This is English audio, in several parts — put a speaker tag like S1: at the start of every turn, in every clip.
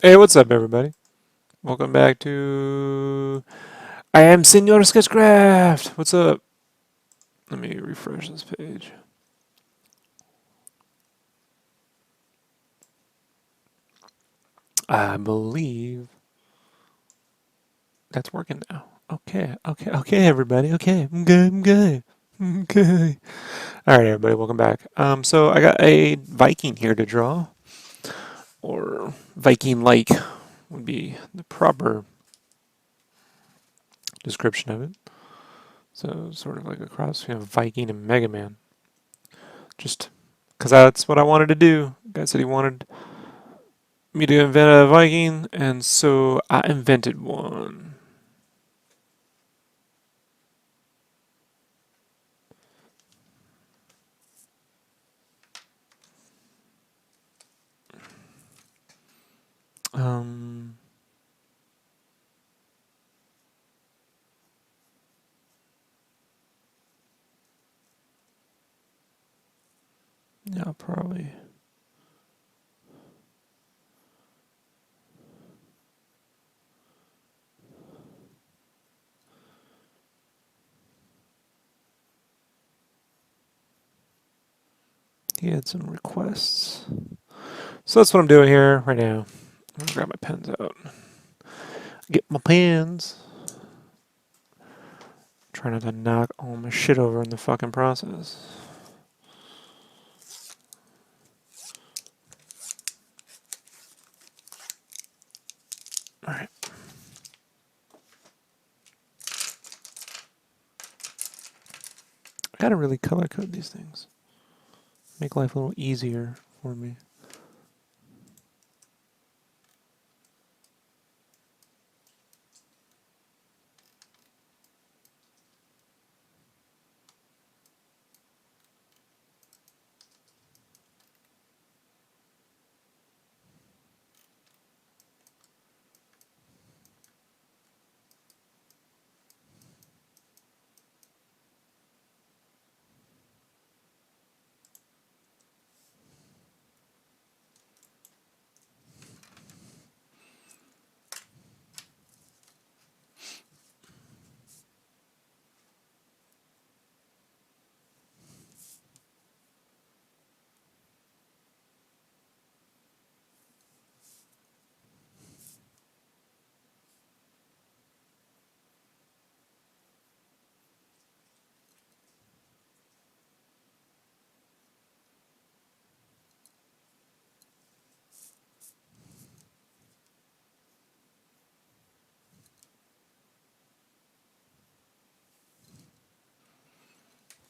S1: Hey, what's up, everybody? Welcome back to I am Senor SketchCraft. What's up? Let me refresh this page. I believe that's working now. Okay, everybody. Okay, I'm good. I'm good. Okay. All right, everybody. Welcome back. So I got a Viking here to draw, or Viking-like would be the proper description of it. So sort of like a cross between Viking and Mega Man. Just because that's what I wanted to do. Guy said he wanted me to invent a Viking, and so I invented one. Um, yeah, probably. He had some requests. So that's what I'm doing here right now. I'm gonna grab my pens out. Get my pens. Try not to knock all my shit over in the fucking process. Alright. I gotta really color code these things. Make life a little easier for me.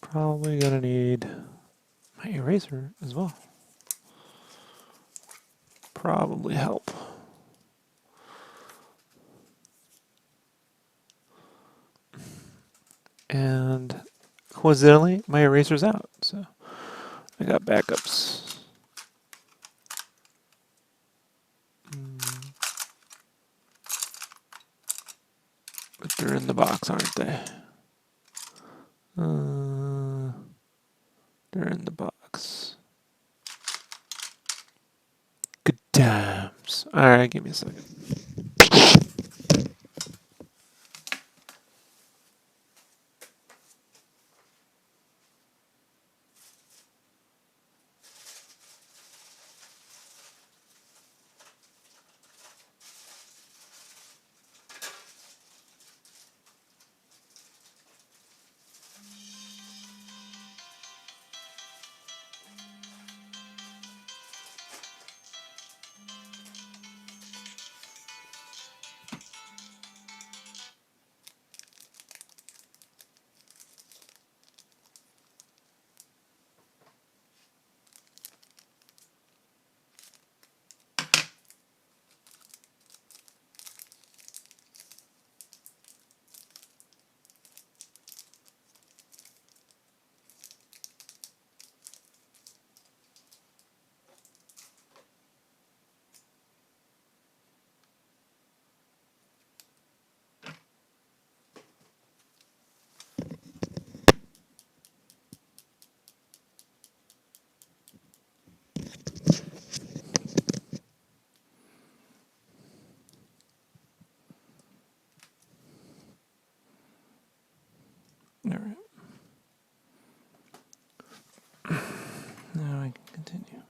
S1: Probably gonna need my eraser as well. Probably help. And coincidentally, my eraser's out, so I got backups. But they're in the box, aren't they? They're in the box. Good times. Alright, give me a second. continue.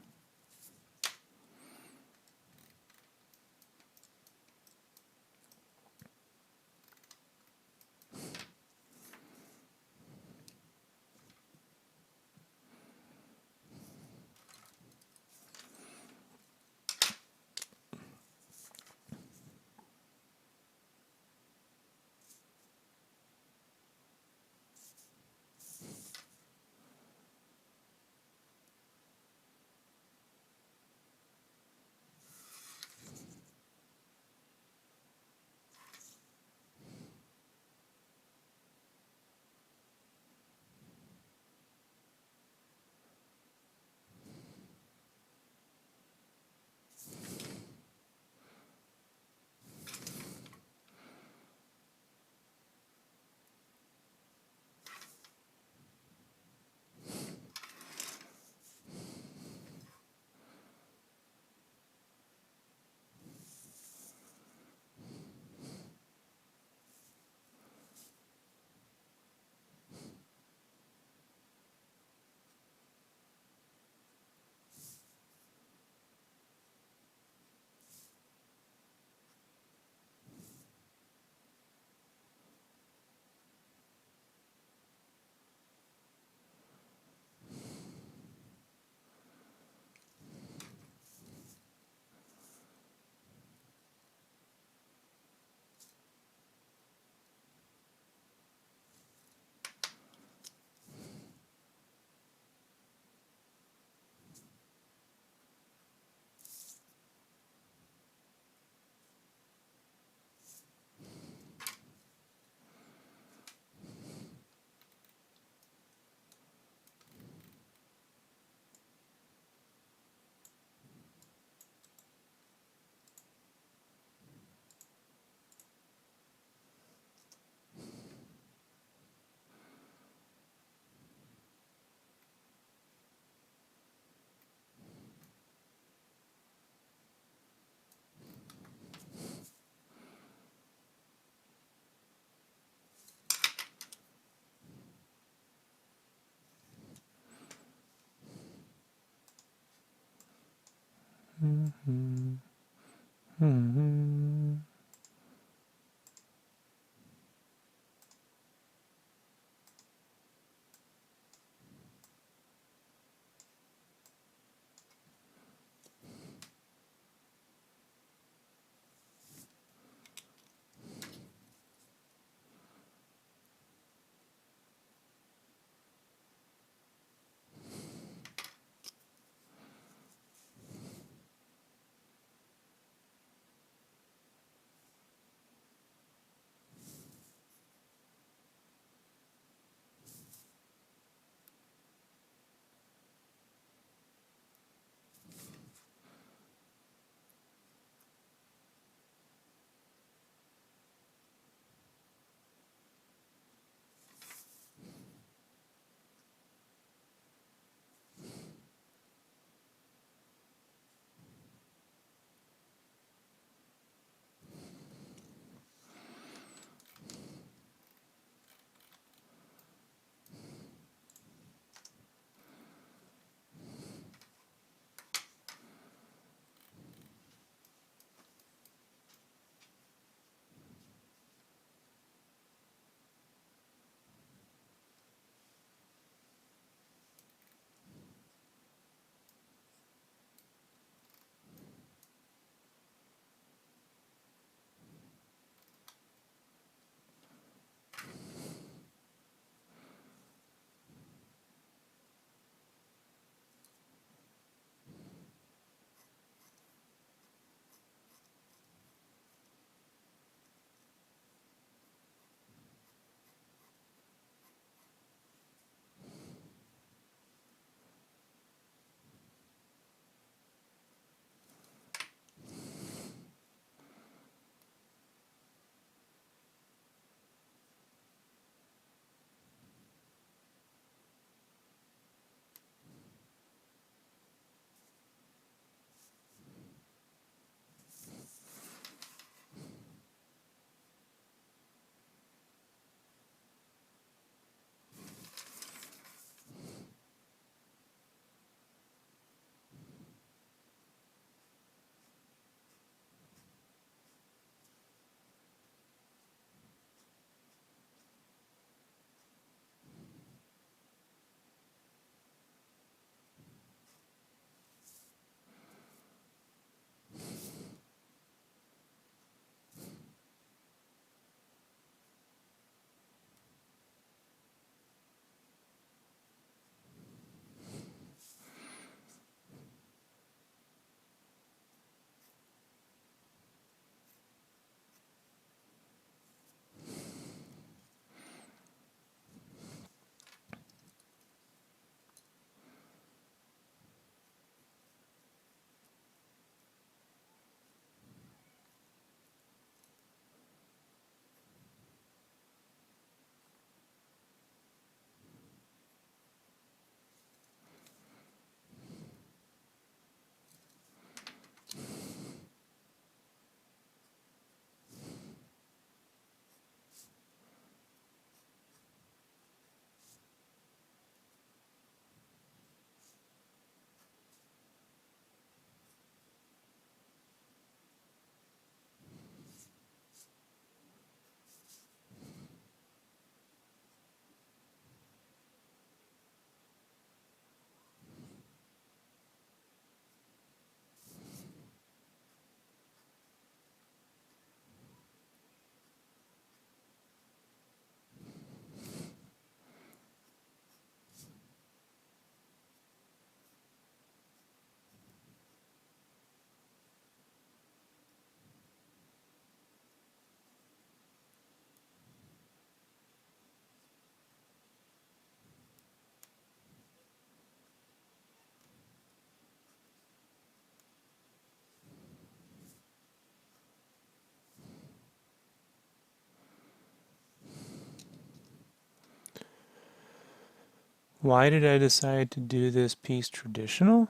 S1: Why did I decide to do this piece traditional?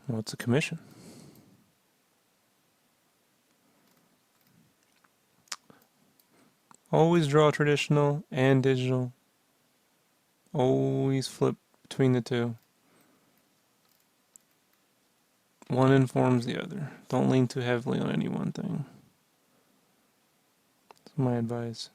S1: Well, it's a commission. Always draw traditional and digital. Always flip between the two. One informs the other. Don't lean too heavily on any one thing. That's my advice.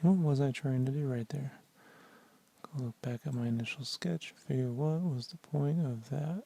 S1: What was I trying to do right there? Go look back at my initial sketch, figure what was the point of that.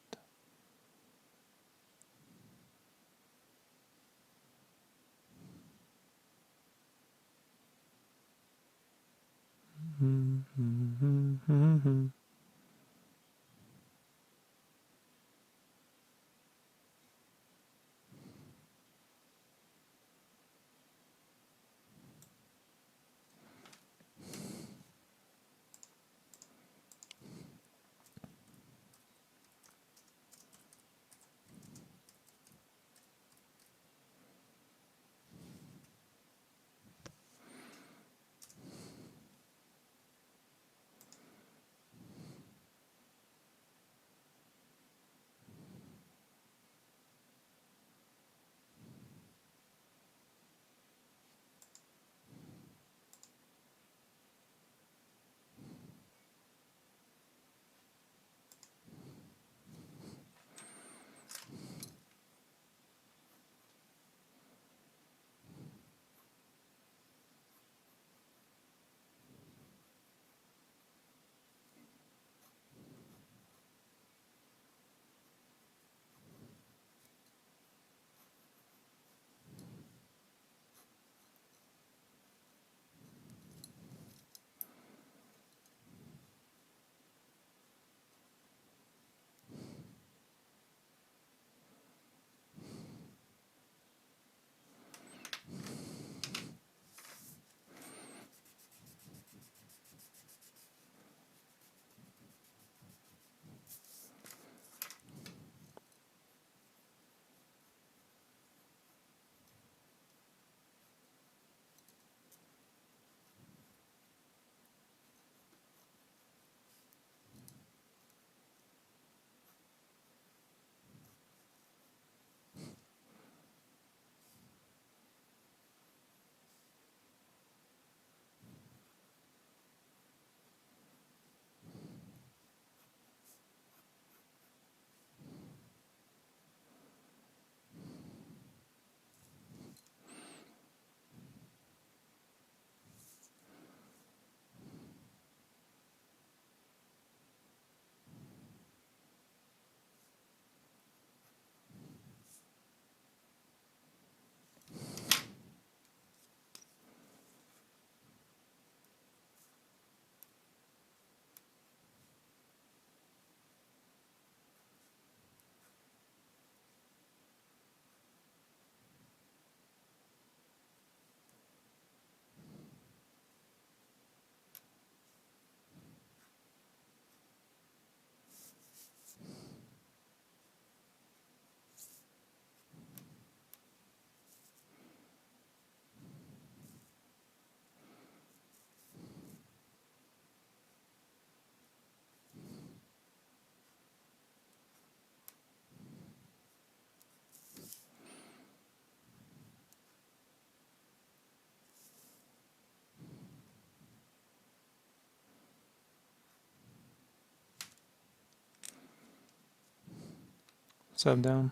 S1: sub down.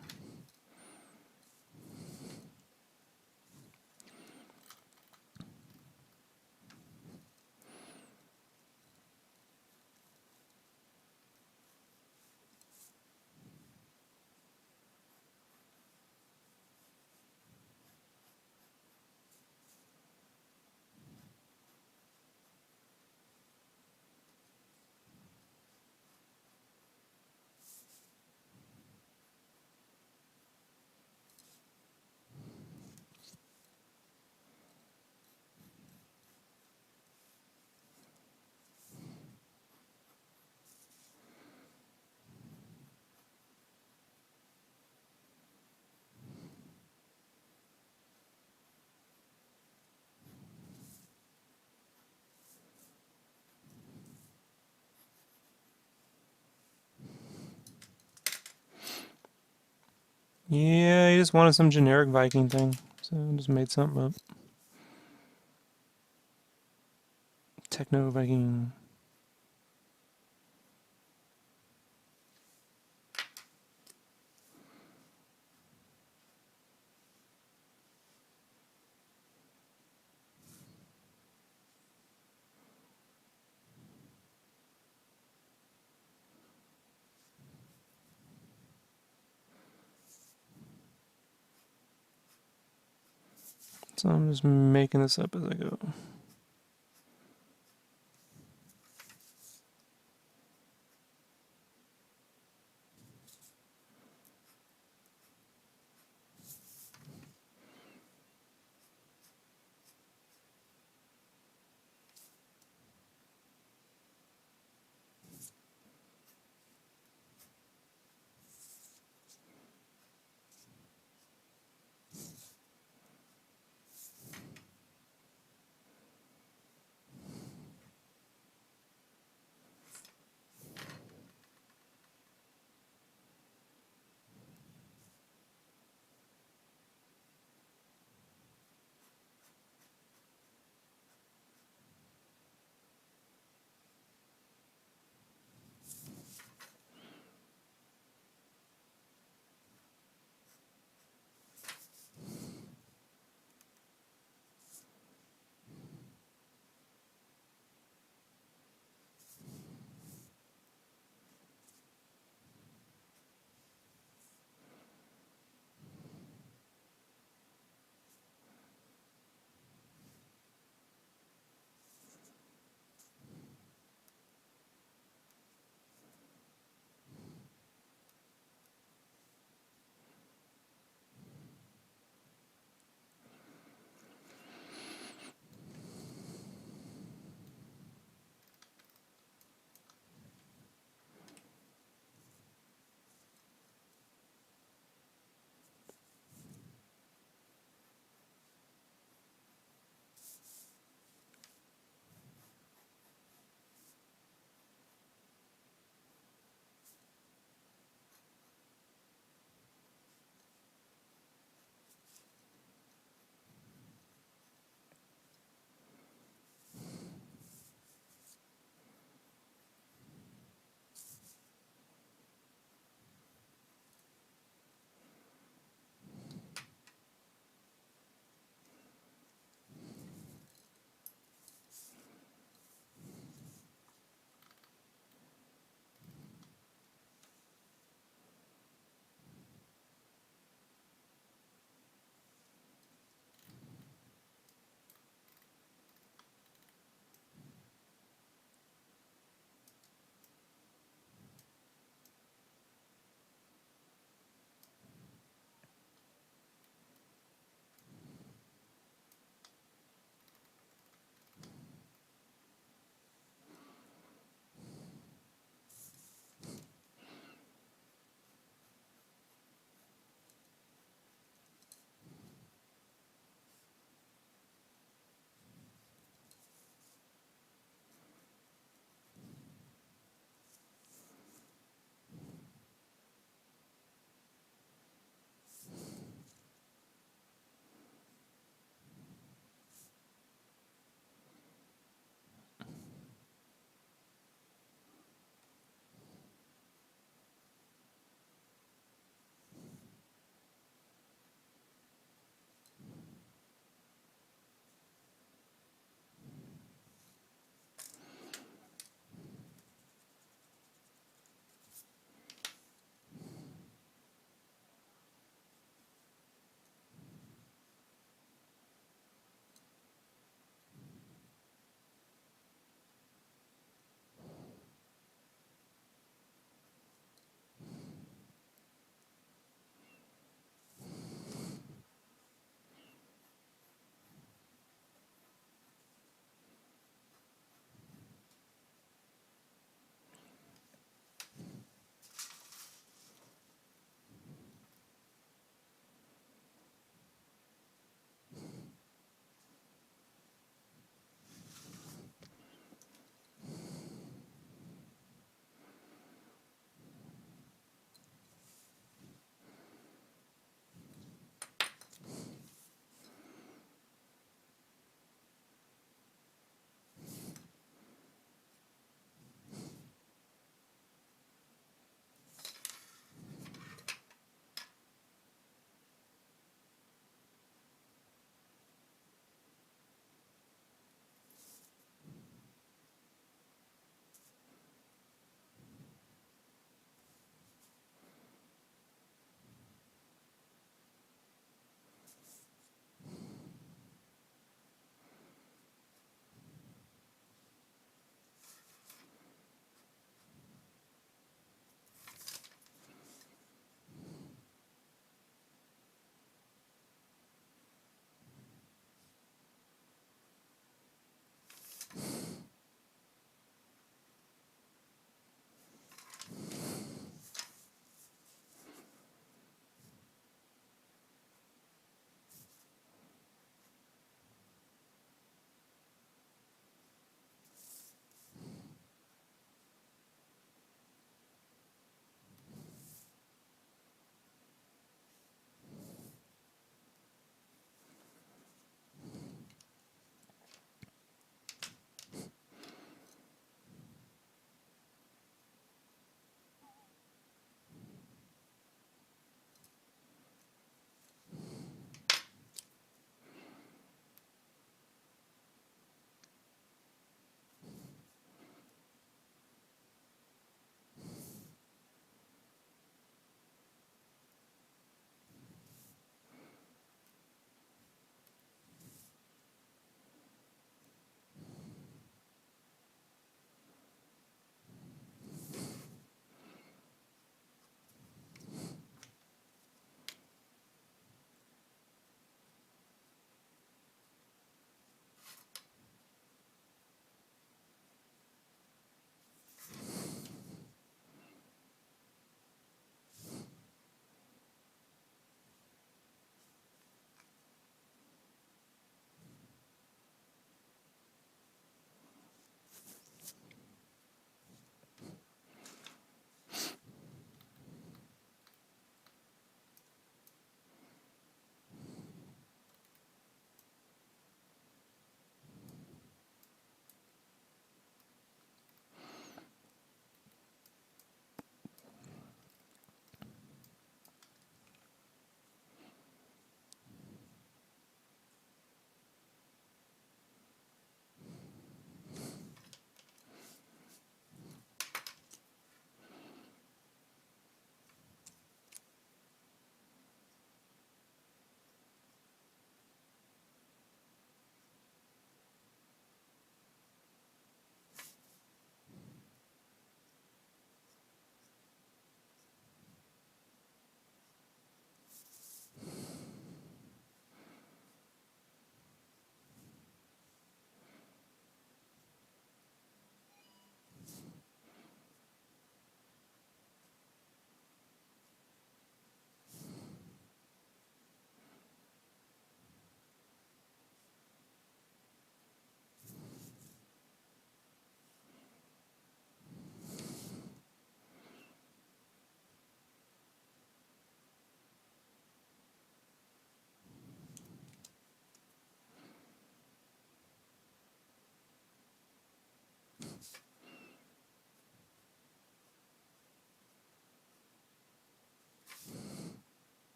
S1: Yeah, he just wanted some generic Viking thing, so I just made something up. Techno Viking. So I'm just making this up as I go.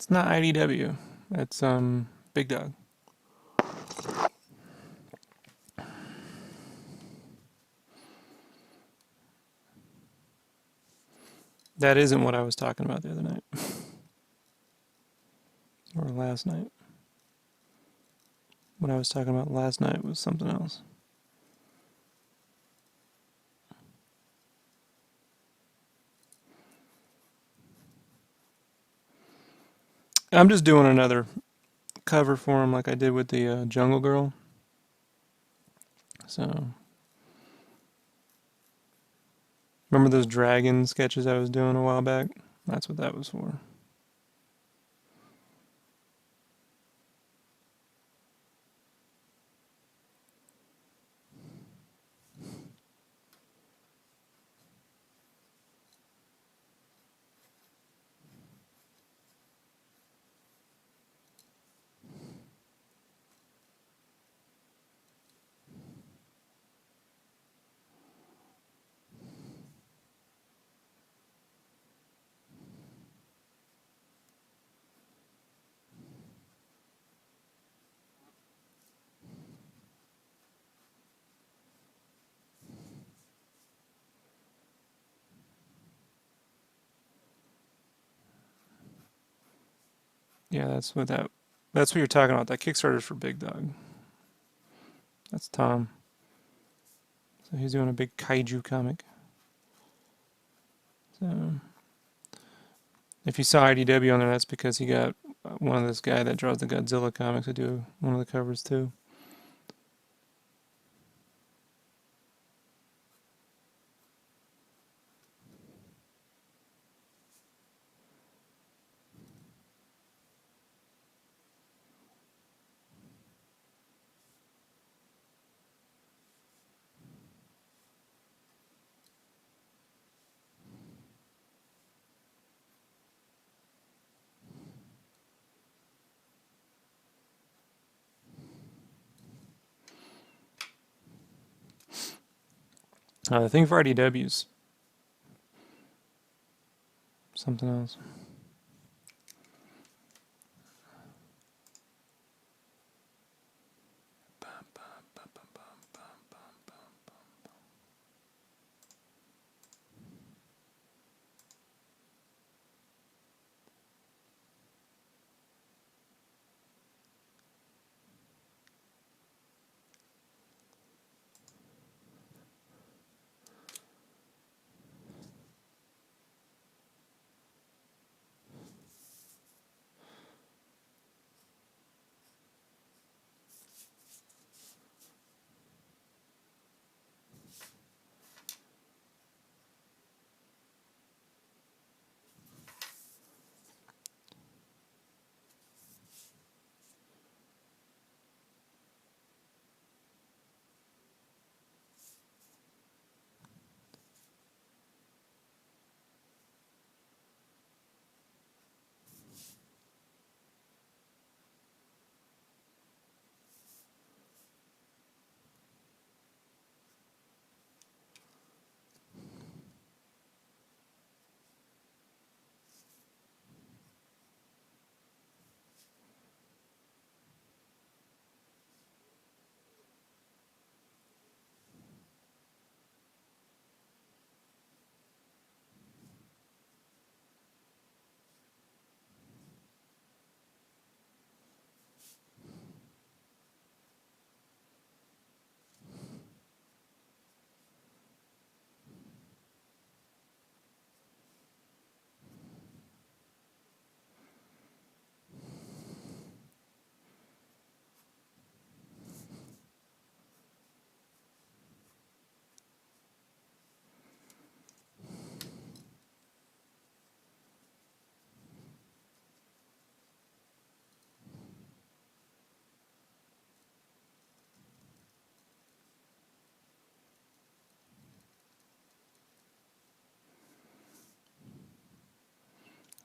S1: It's not IDW. It's Big Dog. That isn't what I was talking about the other night. Or last night. What I was talking about last night was something else. I'm just doing another cover for him like I did with the Jungle Girl. So, remember those dragon sketches I was doing a while back? That's what that was for. Yeah, that's what you're talking about. That Kickstarter's for Big Dog. That's Tom. So he's doing a big kaiju comic. So if you saw IDW on there, that's because he got one of this guy that draws the Godzilla comics to do one of the covers too. The thing for IDW's something else.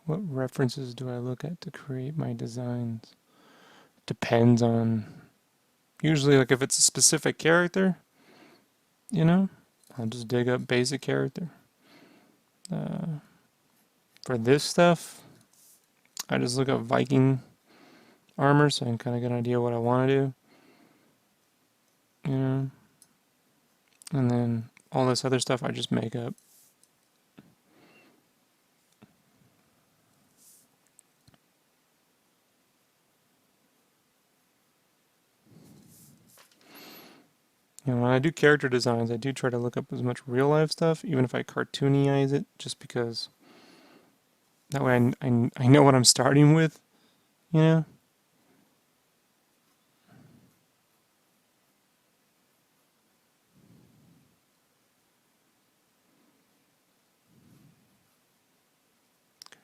S1: What references do I look at to create my designs? Depends on, usually like if it's a specific character, I'll just dig up basic character. For this stuff, I just look up Viking armor so I can kind of get an idea what I want to do. You know? And then all this other stuff I just make up. You know, when I do character designs, I do try to look up as much real life stuff, even if I cartoonize it, just because that way I know what I'm starting with, you know?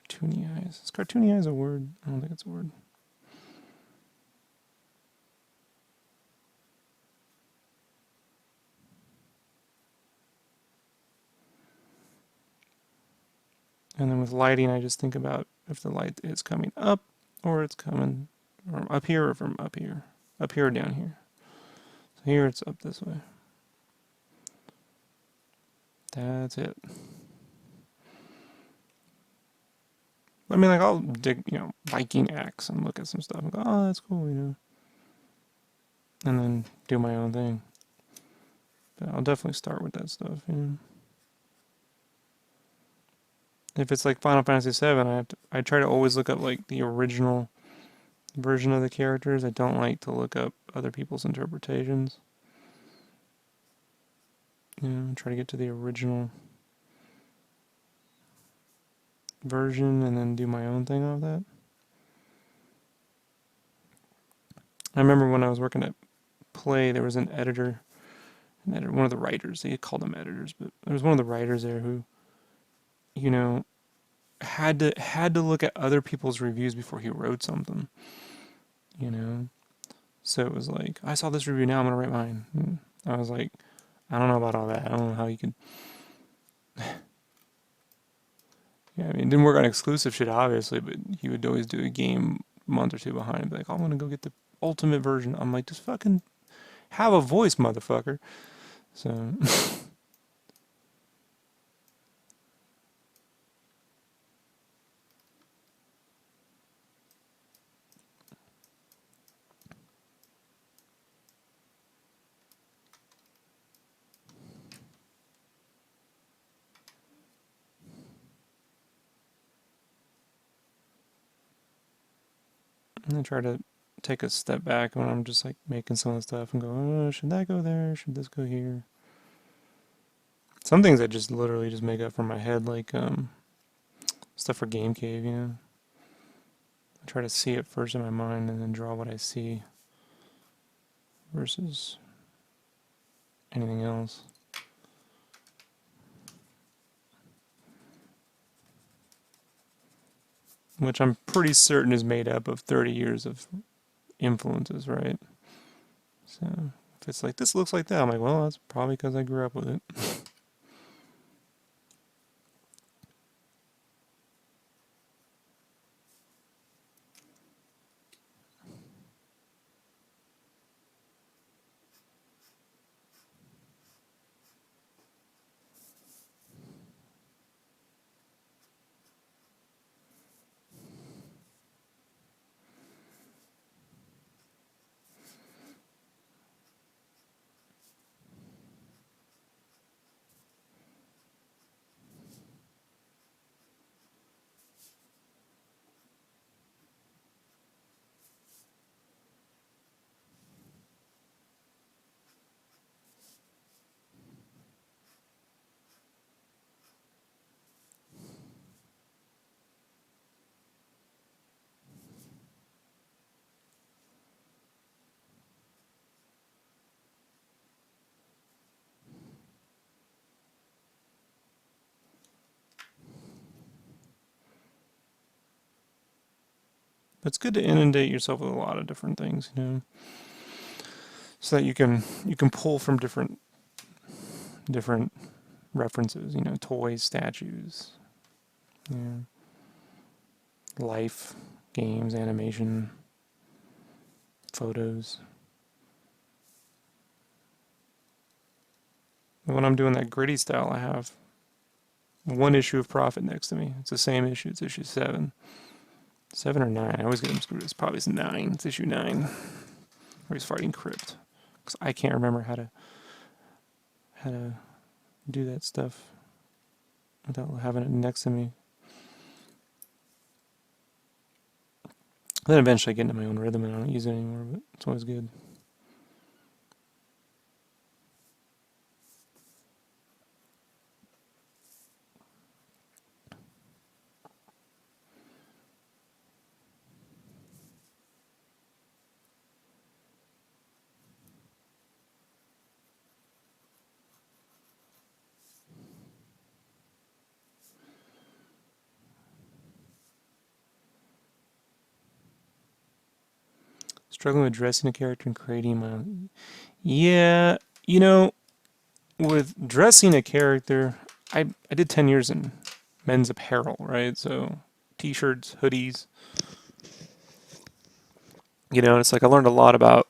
S1: Cartoonize. Is cartoonize a word? I don't think it's a word. And then with lighting, I just think about if the light is coming up or it's coming from up here or from up here. Up here or down here. So here it's up this way. That's it. I mean, like, I'll dig, Viking axe and look at some stuff and go, oh, that's cool, and then do my own thing. But I'll definitely start with that stuff, If it's like Final Fantasy VII, I try to always look up like the original version of the characters. I don't like to look up other people's interpretations. Try to get to the original version and then do my own thing off that. I remember when I was working at Play, there was an editor, one of the writers. They called them editors, but there was one of the writers there who, had to look at other people's reviews before he wrote something. So it was like, I saw this review, now I'm gonna write mine. And I was like, I don't know about all that. I don't know how you could. Yeah, I mean, it didn't work on exclusive shit, obviously, but he would always do a game a month or two behind and be like, oh, I'm gonna go get the ultimate version. I'm like, just fucking have a voice, motherfucker. So. And I try to take a step back when I'm just like making some of the stuff and go, oh, should that go there? Should this go here? Some things I just literally just make up from my head, like stuff for Game Cave, I try to see it first in my mind and then draw what I see versus anything else. Which I'm pretty certain is made up of 30 years of influences, right? So if it's like, this looks like that, I'm like, well, that's probably because I grew up with it. But it's good to inundate yourself with a lot of different things, so that you can pull from different references, toys, statues, life, games, animation, photos. When I'm doing that gritty style, I have one issue of Prophet next to me. It's the same issue. It's issue 7. 7 or 9. I always get them screwed. It's probably 9. It's issue 9. Or he's fighting Crypt. Because I can't remember how to do that stuff without having it next to me. Then eventually I get into my own rhythm and I don't use it anymore, but it's always good. Struggling with dressing a character and creating my own. Yeah, you know, with dressing a character, I did 10 years in men's apparel, right? So t-shirts, hoodies. You know, it's like I learned a lot about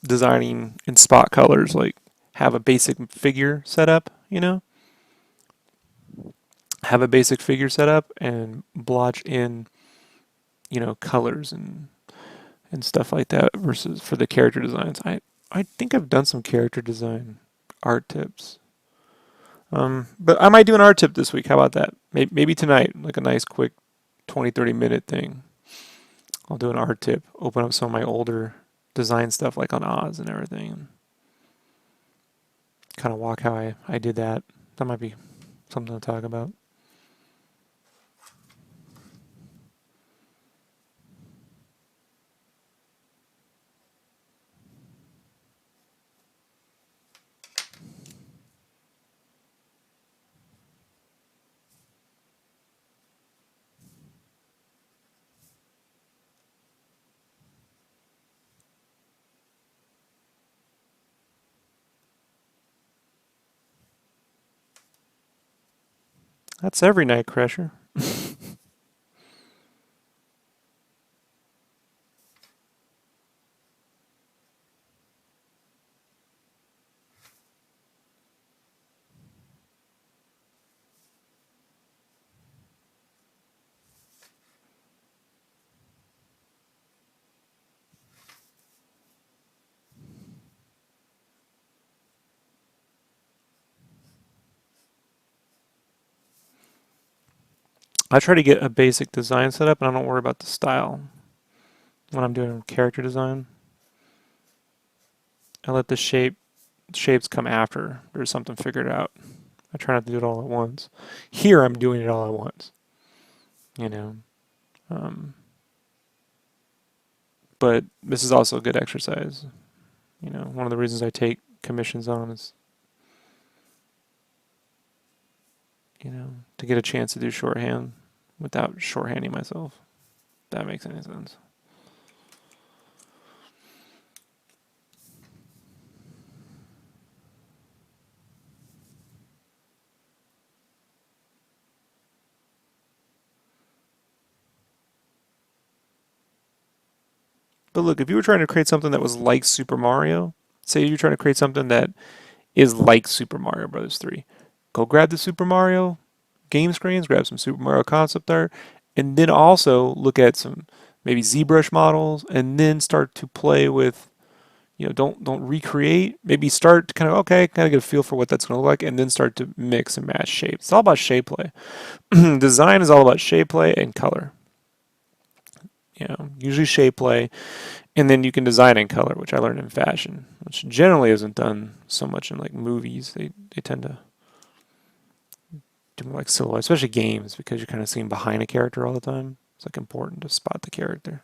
S1: designing in spot colors, like have a basic figure set up, you know? Have a basic figure set up and blotch in, you know, colors and stuff like that versus for the character designs. I think I've done some character design art tips. But I might do an art tip this week. How about that? Maybe tonight, like a nice quick 20, 30-minute thing. I'll do an art tip, open up some of my older design stuff like on Oz and everything, and kind of walk how I did that. That might be something to talk about. That's every night, Crusher. I try to get a basic design set up, and I don't worry about the style when I'm doing character design. I let the shapes come after there's something figured out. I try not to do it all at once. Here, I'm doing it all at once. You know, um, but this is also a good exercise. You know, one of the reasons I take commissions on is, you know, to get a chance to do shorthand without shorthanding myself. If that makes any sense. But look, if you were trying to create something that was like Super Mario, say you're trying to create something that is like Super Mario Bros. 3, go grab the Super Mario game screens, grab some Super Mario concept art, and then also look at some maybe ZBrush models, and then start to play with, you know, don't recreate. Maybe start to kind of kind of get a feel for what that's going to look like, and then start to mix and match shapes. It's all about shape play. Design is all about shape play and color. You know, usually shape play, and then you can design in color, which I learned in fashion, which generally isn't done so much in like movies. They tend to do more like silhouette, especially games, because you're kind of seeing behind a character all the time. It's like important to spot the character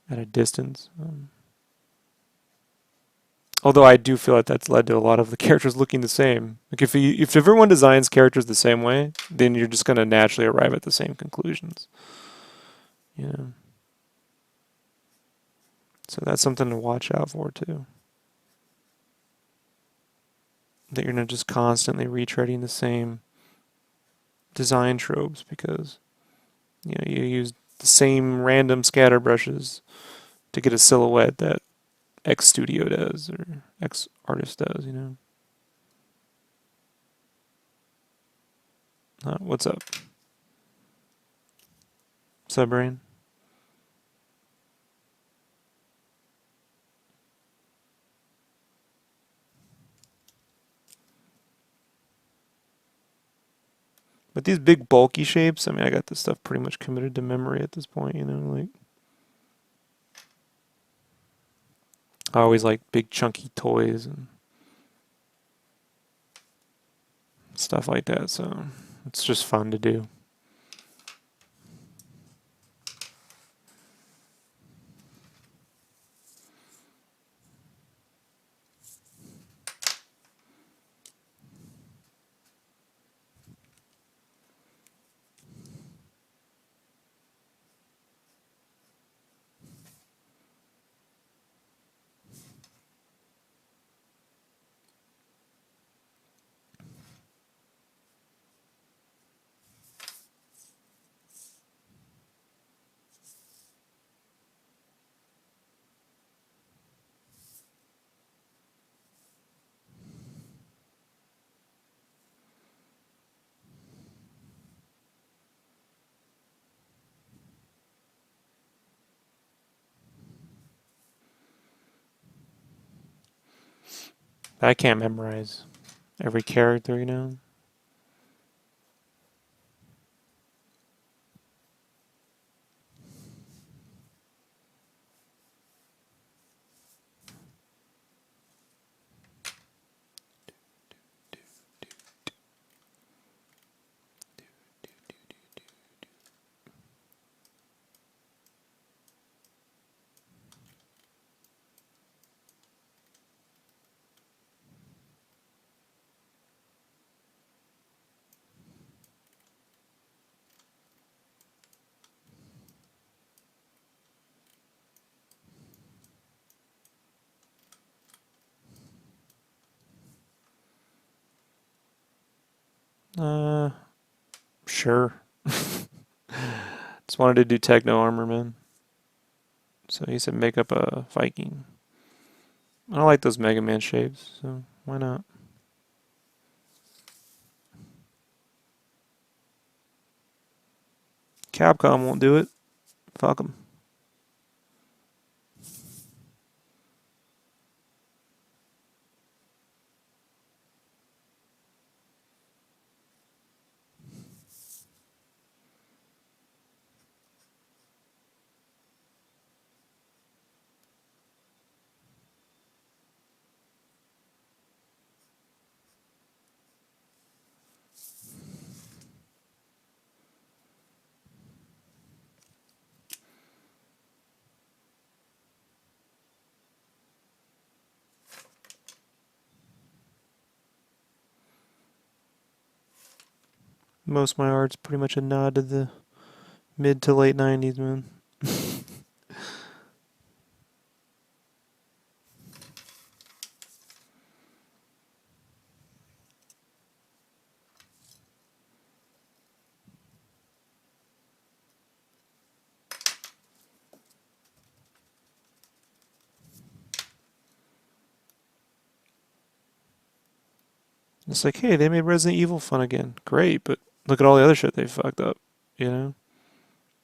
S1: at a distance. Although I do feel like that's led to a lot of the characters looking the same. Like if everyone designs characters the same way, then you're just going to naturally arrive at the same conclusions. You know. So that's something to watch out for too. That you're not just constantly retreading the same design tropes because, you know, you use the same random scatter brushes to get a silhouette that X studio does or X artist does, you know. What's up? Submarine. But these big bulky shapes, I mean, I got this stuff pretty much committed to memory at this point, you know, like I always like big chunky toys and stuff like that, so it's just fun to do. I can't memorize every character, you know. Uh, sure. Just wanted to do techno armor, man. So he said make up a Viking. I like those Mega Man shapes, so why not? Capcom won't do it. Fuck them. Most of my art's pretty much a nod to the mid to late 90s, man. It's like, hey, they made Resident Evil fun again. Great, but look at all the other shit they fucked up, you know?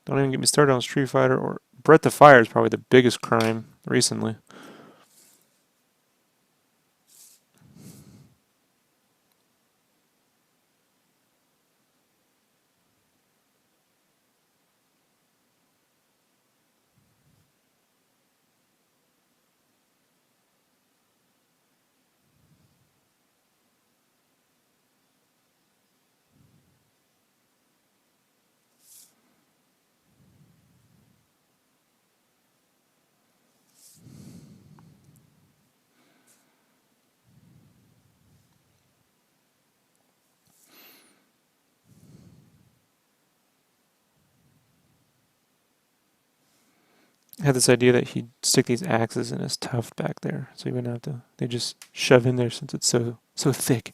S1: Don't even get me started on Street Fighter or Breath of Fire is probably the biggest crime recently. I had this idea that he'd stick these axes in his tuft back there, so he wouldn't have to. They just shove in there since it's so thick.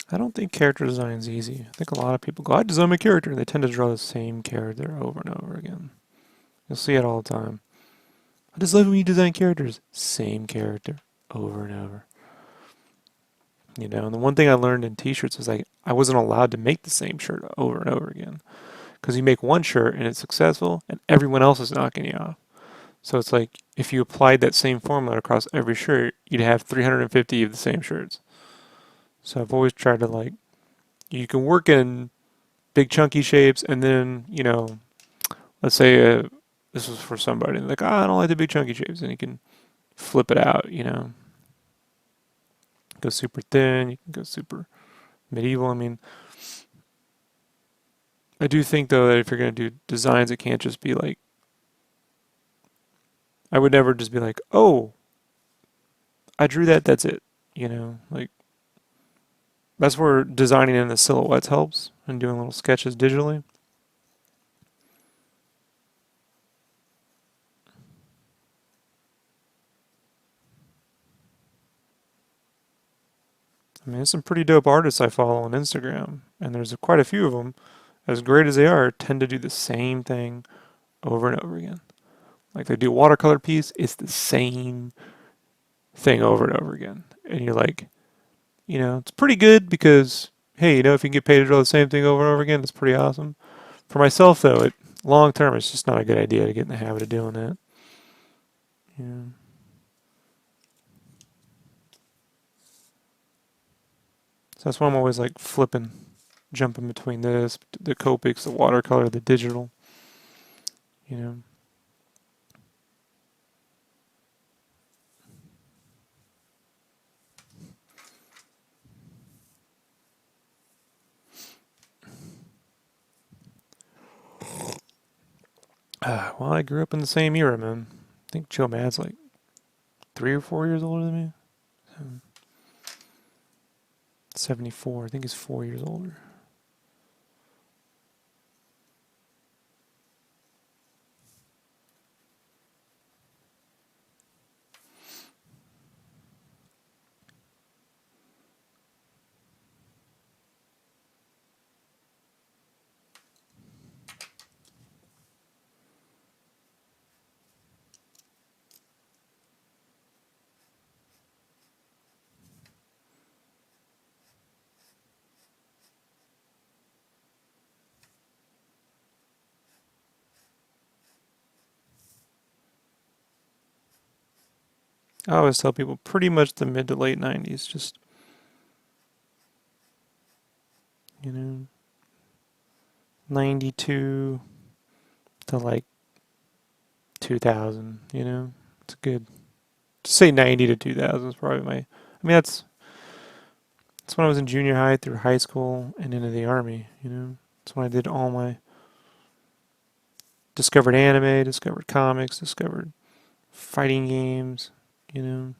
S1: I don't think character design is easy. I think a lot of people go, I design my character. They tend to draw the same character over and over again. You'll see it all the time. I just love when you design characters. Same character over and over. You know, and the one thing I learned in t-shirts is like I wasn't allowed to make the same shirt over and over again. Because you make one shirt and it's successful and everyone else is knocking you off. So it's like if you applied that same formula across every shirt, you'd have 350 of the same shirts. So I've always tried to like, you can work in big chunky shapes and then, you know, let's say this was for somebody like, I don't like the big chunky shapes, and you can flip it out, you know. Go super thin, you can go super medieval. I mean, I do think though that if you're going to do designs, it can't just be like, I would never just be like, oh, I drew that, that's it. You know, like that's where designing in the silhouettes helps and doing little sketches digitally. I mean, there's some pretty dope artists I follow on Instagram, and there's quite a few of them, as great as they are, tend to do the same thing over and over again. Like they do a watercolor piece, it's the same thing over and over again. And you're like, you know, it's pretty good because, hey, you know, if you can get paid to draw the same thing over and over again, it's pretty awesome. For myself, though, long term, it's just not a good idea to get in the habit of doing that. Yeah. So that's why I'm always like flipping, jumping between this, the Copics, the watercolor, the digital. You know. Well, I grew up in the same era, man. I think Joe Mad's like 3 or 4 years older than me. 74. I think he's 4 years older. I always tell people pretty much the mid to late 90s, just, you know, 92 to like 2000, you know. It's good. To say 90 to 2000 is probably my, I mean, that's when I was in junior high through high school and into the army, you know. That's when I did all my, discovered anime, discovered comics, discovered fighting games, you know.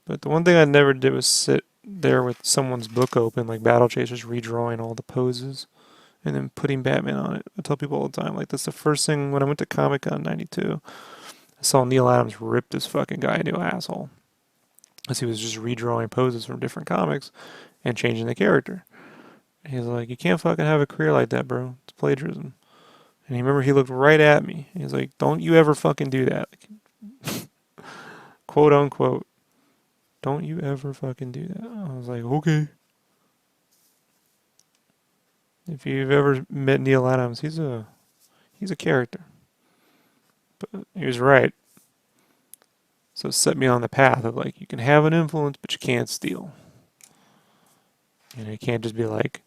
S1: But the one thing I never did was sit there with someone's book open, like Battle Chasers, redrawing all the poses and then putting Batman on it. I tell people all the time, like, that's the first thing when I went to Comic Con '92. I saw Neil Adams rip this fucking guy a new asshole as he was just redrawing poses from different comics and changing the character. And he's like, you can't fucking have a career like that, bro. It's plagiarism. And he remember he looked right at me. He's like, don't you ever fucking do that. Like, quote unquote. Don't you ever fucking do that. I was like, okay. If you've ever met Neil Adams, he's a character. But he was right. So it set me on the path of like, you can have an influence, but you can't steal. You know, you can't just be like,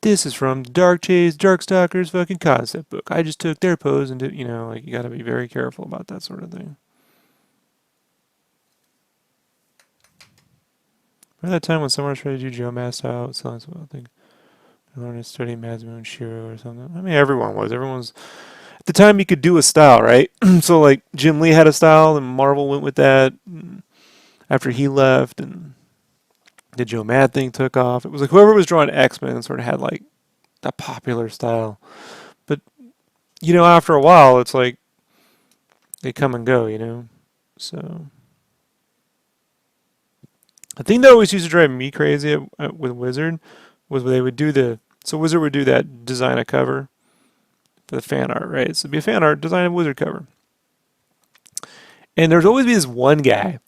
S1: this is from Darkstalker's fucking concept book. I just took their pose and did, you know, like, you gotta be very careful about that sort of thing. Remember that time when someone was trying to do Joe Mad style? So I think I learned to study Masamune Shiro or something. I mean, everyone was. At the time, you could do a style, right? So, like, Jim Lee had a style, and Marvel went with that after he left, and the Joe Mad thing took off. It was like whoever was drawing X-Men sort of had, like, that popular style. But, you know, after a while, it's like they come and go, you know? So the thing that always used to drive me crazy with Wizard was they would do so Wizard would do that design a cover for the fan art, right? So it'd be a fan art, design a Wizard cover. And there'd always be this one guy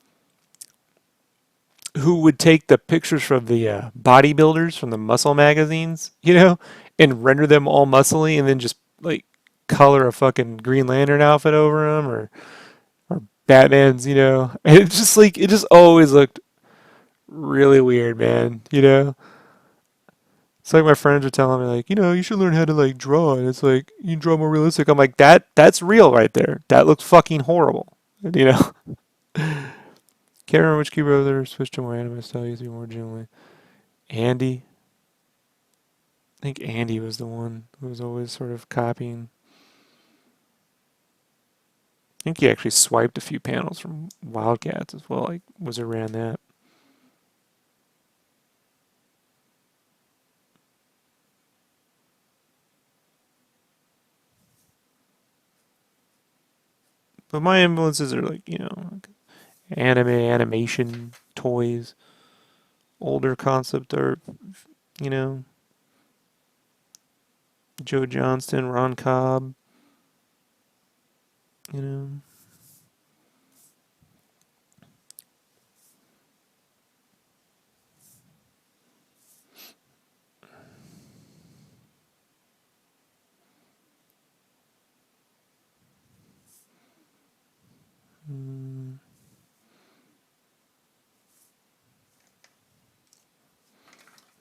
S1: who would take the pictures from the bodybuilders from the muscle magazines, and render them all muscly and then just like color a fucking Green Lantern outfit over them or Batman's, And it's just like, it just always looked really weird, man. It's like my friends were telling me, like, you should learn how to like draw, and it's like you can draw more realistic. I'm like, that's real right there. That looks fucking horrible, Can't remember which keyboard switched to more anime style used to be more generally. Andy. I think Andy was the one who was always sort of copying. I think he actually swiped a few panels from Wildcats as well. Like, was around that. But my influences are like, like anime, animation, toys, older concept art, you know, Joe Johnston, Ron Cobb, you know.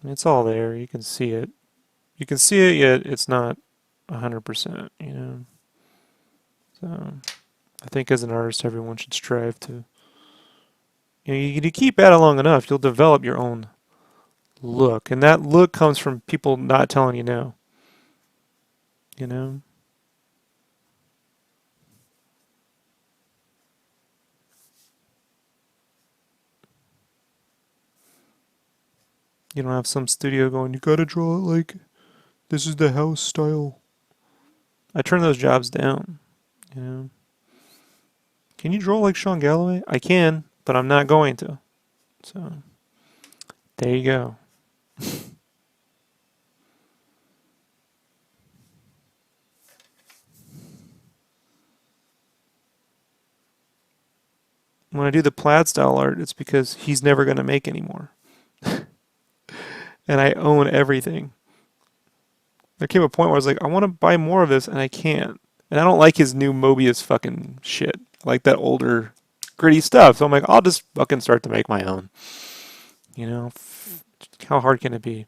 S1: It's all there. You can see it. You can see it, yet it's not 100%, So I think as an artist, everyone should strive to, you keep at it long enough, you'll develop your own look. And that look comes from people not telling you no. You know? You don't have some studio going, you gotta draw it like this is the house style. I turn those jobs down, Can you draw like Sean Galloway? I can, but I'm not going to. So, there you go. When I do the plaid style art, it's because he's never going to make anymore. And I own everything. There came a point where I was like, I want to buy more of this, and I can't. And I don't like his new Mobius fucking shit. I like that older, gritty stuff. So I'm like, I'll just fucking start to make my own. How hard can it be?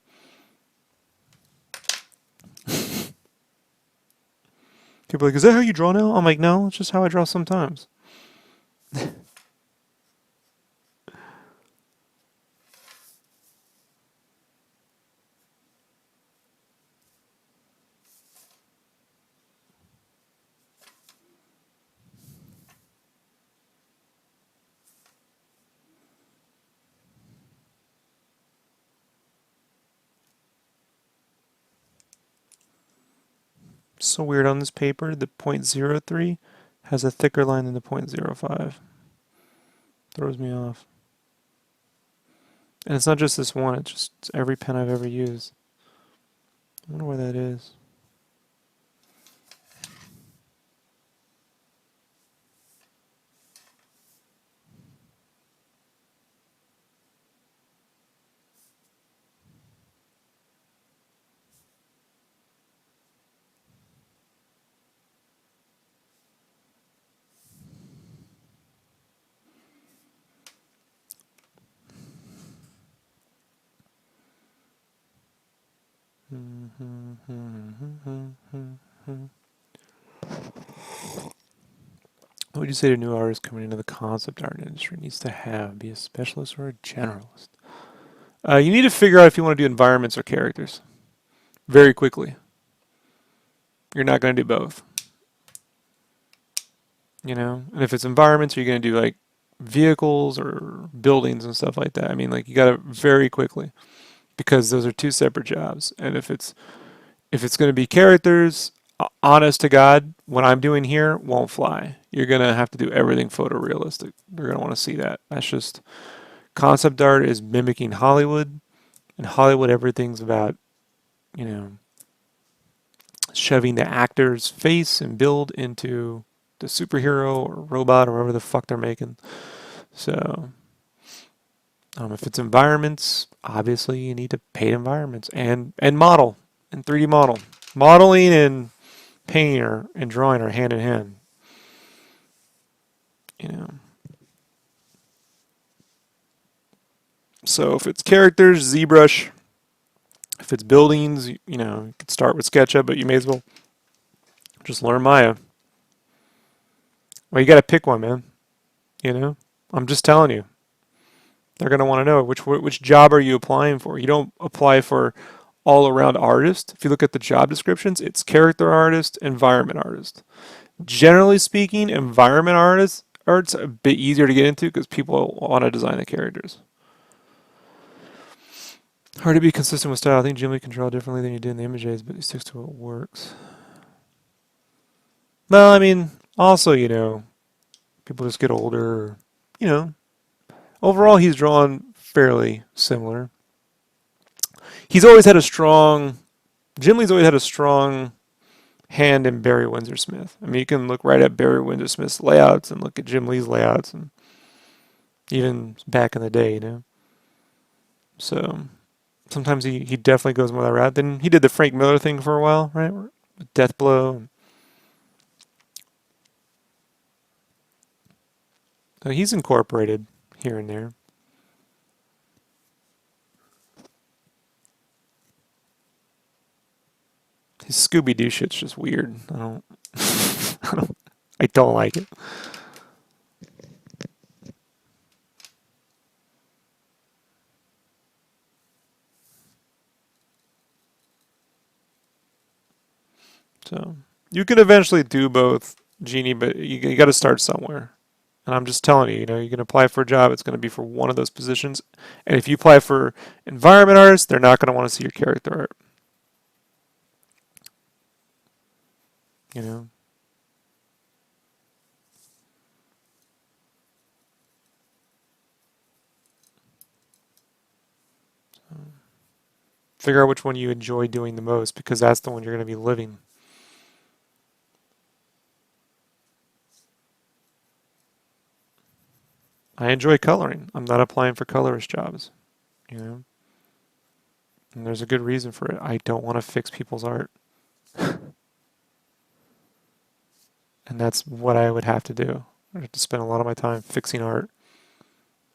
S1: People are like, is that how you draw now? I'm like, no, it's just how I draw sometimes. So weird on this paper, the .03 has a thicker line than the .05. Throws me off. And it's not just this one, it's every pen I've ever used. I wonder why that is. What would you say to new artists coming into the concept art industry needs to have? Be a specialist or a generalist? You need to figure out if you want to do environments or characters. Very quickly. You're not going to do both. And if it's environments, you're going to do like vehicles or buildings and stuff like that. I mean, like you got to very quickly, because those are two separate jobs. And if it's going to be characters, honest to God, what I'm doing here won't fly. You're gonna have to do everything photorealistic. They're gonna want to see that. That's just concept art is mimicking Hollywood, and Hollywood everything's about, you know, shoving the actor's face and build into the superhero or robot or whatever the fuck they're making. So, if it's environments, obviously you need to paint environments and model and 3D model. Modeling and painting and drawing are hand in hand. You know. So if it's characters, ZBrush. If it's buildings, you know, you could start with SketchUp, but you may as well just learn Maya. Well, you got to pick one, man. You know, I'm just telling you. They're going to want to know which job are you applying for. You don't apply for all-around artist. If you look at the job descriptions, it's character artist, environment artist. Generally speaking, environment art's a bit easier to get into because people want to design the characters. Hard to be consistent with style. I think Jim Lee can draw differently than you did in the images, but he sticks to what works. Well, I mean, also, you know, people just get older. You know, overall, he's drawn fairly similar. He's always had a strong, Jim Lee's always had a strong hand in Barry Windsor Smith. I mean, you can look right at Barry Windsor Smith's layouts and look at Jim Lee's layouts, and even back in the day, you know. So sometimes he definitely goes more that route. Then he did the Frank Miller thing for a while, right? Death Blow. So he's incorporated here and there. His Scooby-Doo shit's just weird. I don't like it. So you can eventually do both, Genie, but you got to start somewhere. And I'm just telling you, you know, you can apply for a job, it's going to be for one of those positions. And if you apply for environment artist, they're not going to want to see your character art. You know? So figure out which one you enjoy doing the most because that's the one you're going to be living. I enjoy coloring. I'm not applying for colorist jobs, you know? And there's a good reason for it. I don't want to fix people's art. And that's what I would have to do. I have to spend a lot of my time fixing art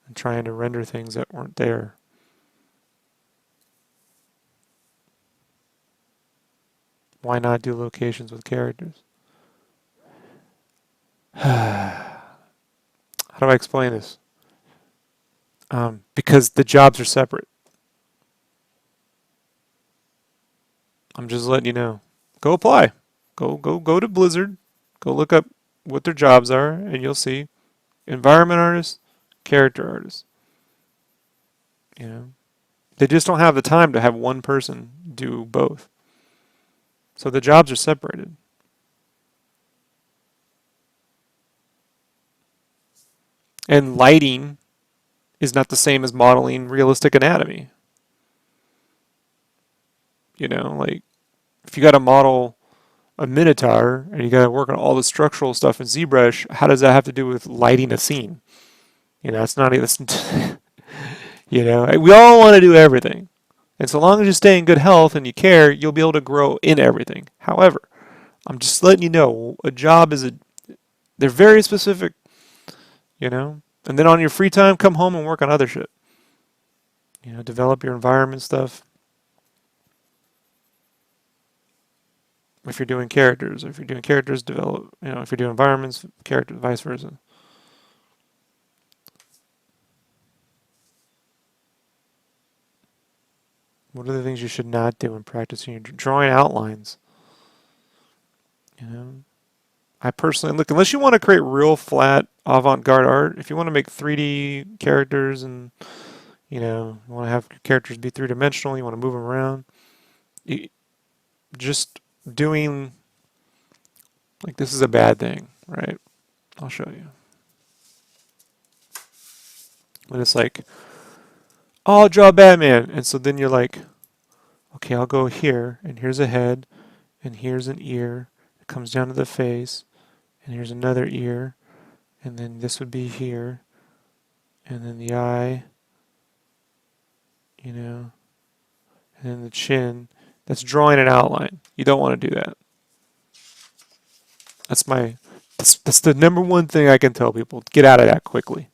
S1: and trying to render things that weren't there. Why not do locations with characters? How do I explain this? Because the jobs are separate. I'm just letting you know. Go apply. Go to Blizzard. Go look up what their jobs are, and you'll see environment artists, character artists. You know, they just don't have the time to have one person do both. So the jobs are separated. And lighting is not the same as modeling realistic anatomy. You know, like if you got to model a minotaur and you got to work on all the structural stuff in ZBrush, how does that have to do with lighting a scene? You know, it's not even. You know, we all want to do everything. And so long as you stay in good health and you care, you'll be able to grow in everything. However, I'm just letting you know, a job is they're very specific, you know? And then on your free time, come home and work on other shit. You know, develop your environment stuff. If you're doing characters, if you're doing characters, develop, you know, if you're doing environments, characters, vice versa. What are the things you should not do when practicing your drawing outlines? You know, I personally look, unless you want to create real flat avant-garde art, if you want to make 3D characters and, you know, you want to have your characters be three-dimensional, you want to move them around, just doing Like this is a bad thing, right? I'll show you. When it's like, oh, I'll draw Batman. And so then you're like, okay, I'll go here, and here's a head, and here's an ear. It comes down to the face, and here's another ear, and then this would be here, and then the eye, you know, and then the chin. That's drawing an outline. You don't want to do that. That's the number one thing I can tell people. Get out of that quickly.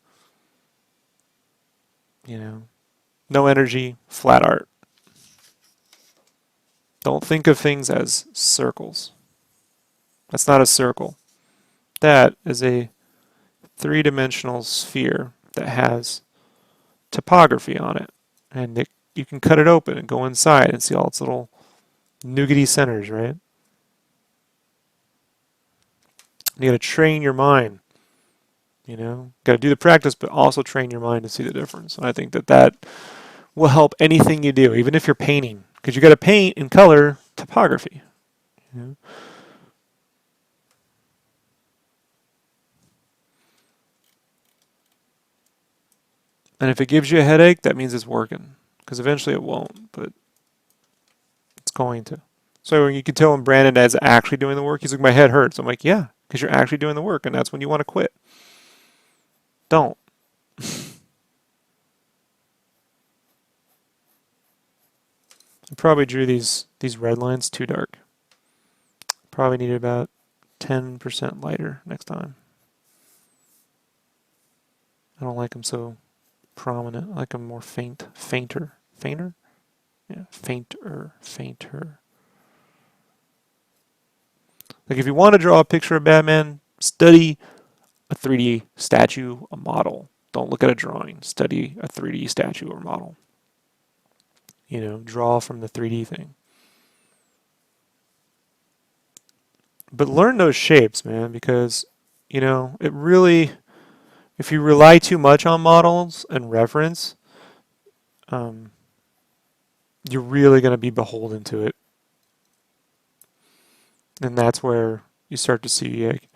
S1: You know, no energy, flat art. Don't think of things as circles. That's not a circle. That is a three-dimensional sphere that has topography on it. And you can cut it open and go inside and see all its little nougaty centers, right? You got to train your mind, you know? Got to do the practice, but also train your mind to see the difference. And I think that will help anything you do, even if you're painting. Because you got to paint in color topography. You know? And if it gives you a headache, that means it's working. Because eventually it won't, but it's going to. So you can tell when Brandon is actually doing the work, he's like, my head hurts. I'm like, yeah, because you're actually doing the work, and that's when you want to quit. Don't. I probably drew these red lines too dark. Probably needed about 10% lighter next time. I don't like them so prominent. I like them more fainter. Fainter? Yeah, fainter. Like if you want to draw a picture of Batman, study a 3D statue, a model. Don't look at a drawing. Study a 3D statue or model. You know, draw from the 3D thing. But learn those shapes, man, because, you know, it really, if you rely too much on models and reference, you're really going to be beholden to it. And that's where you start to see like,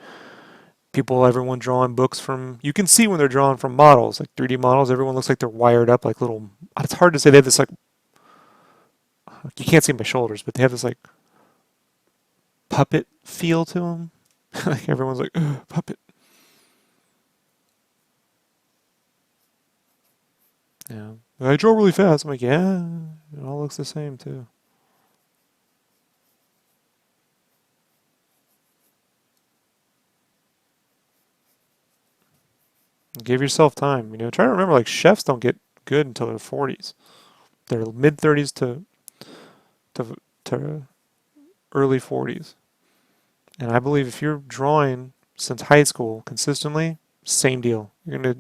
S1: everyone drawing books from, you can see when they're drawing from models, like 3D models, everyone looks like they're wired up like little, it's hard to say, they have this like, you can't see my shoulders, but they have this like puppet feel to them. Like everyone's like, puppet. Yeah. I draw really fast. I'm like, yeah, it all looks the same too. Give yourself time. You know, try to remember like chefs don't get good until their 40s. Their mid 30s to early 40s. And I believe if you're drawing since high school consistently, same deal. You're not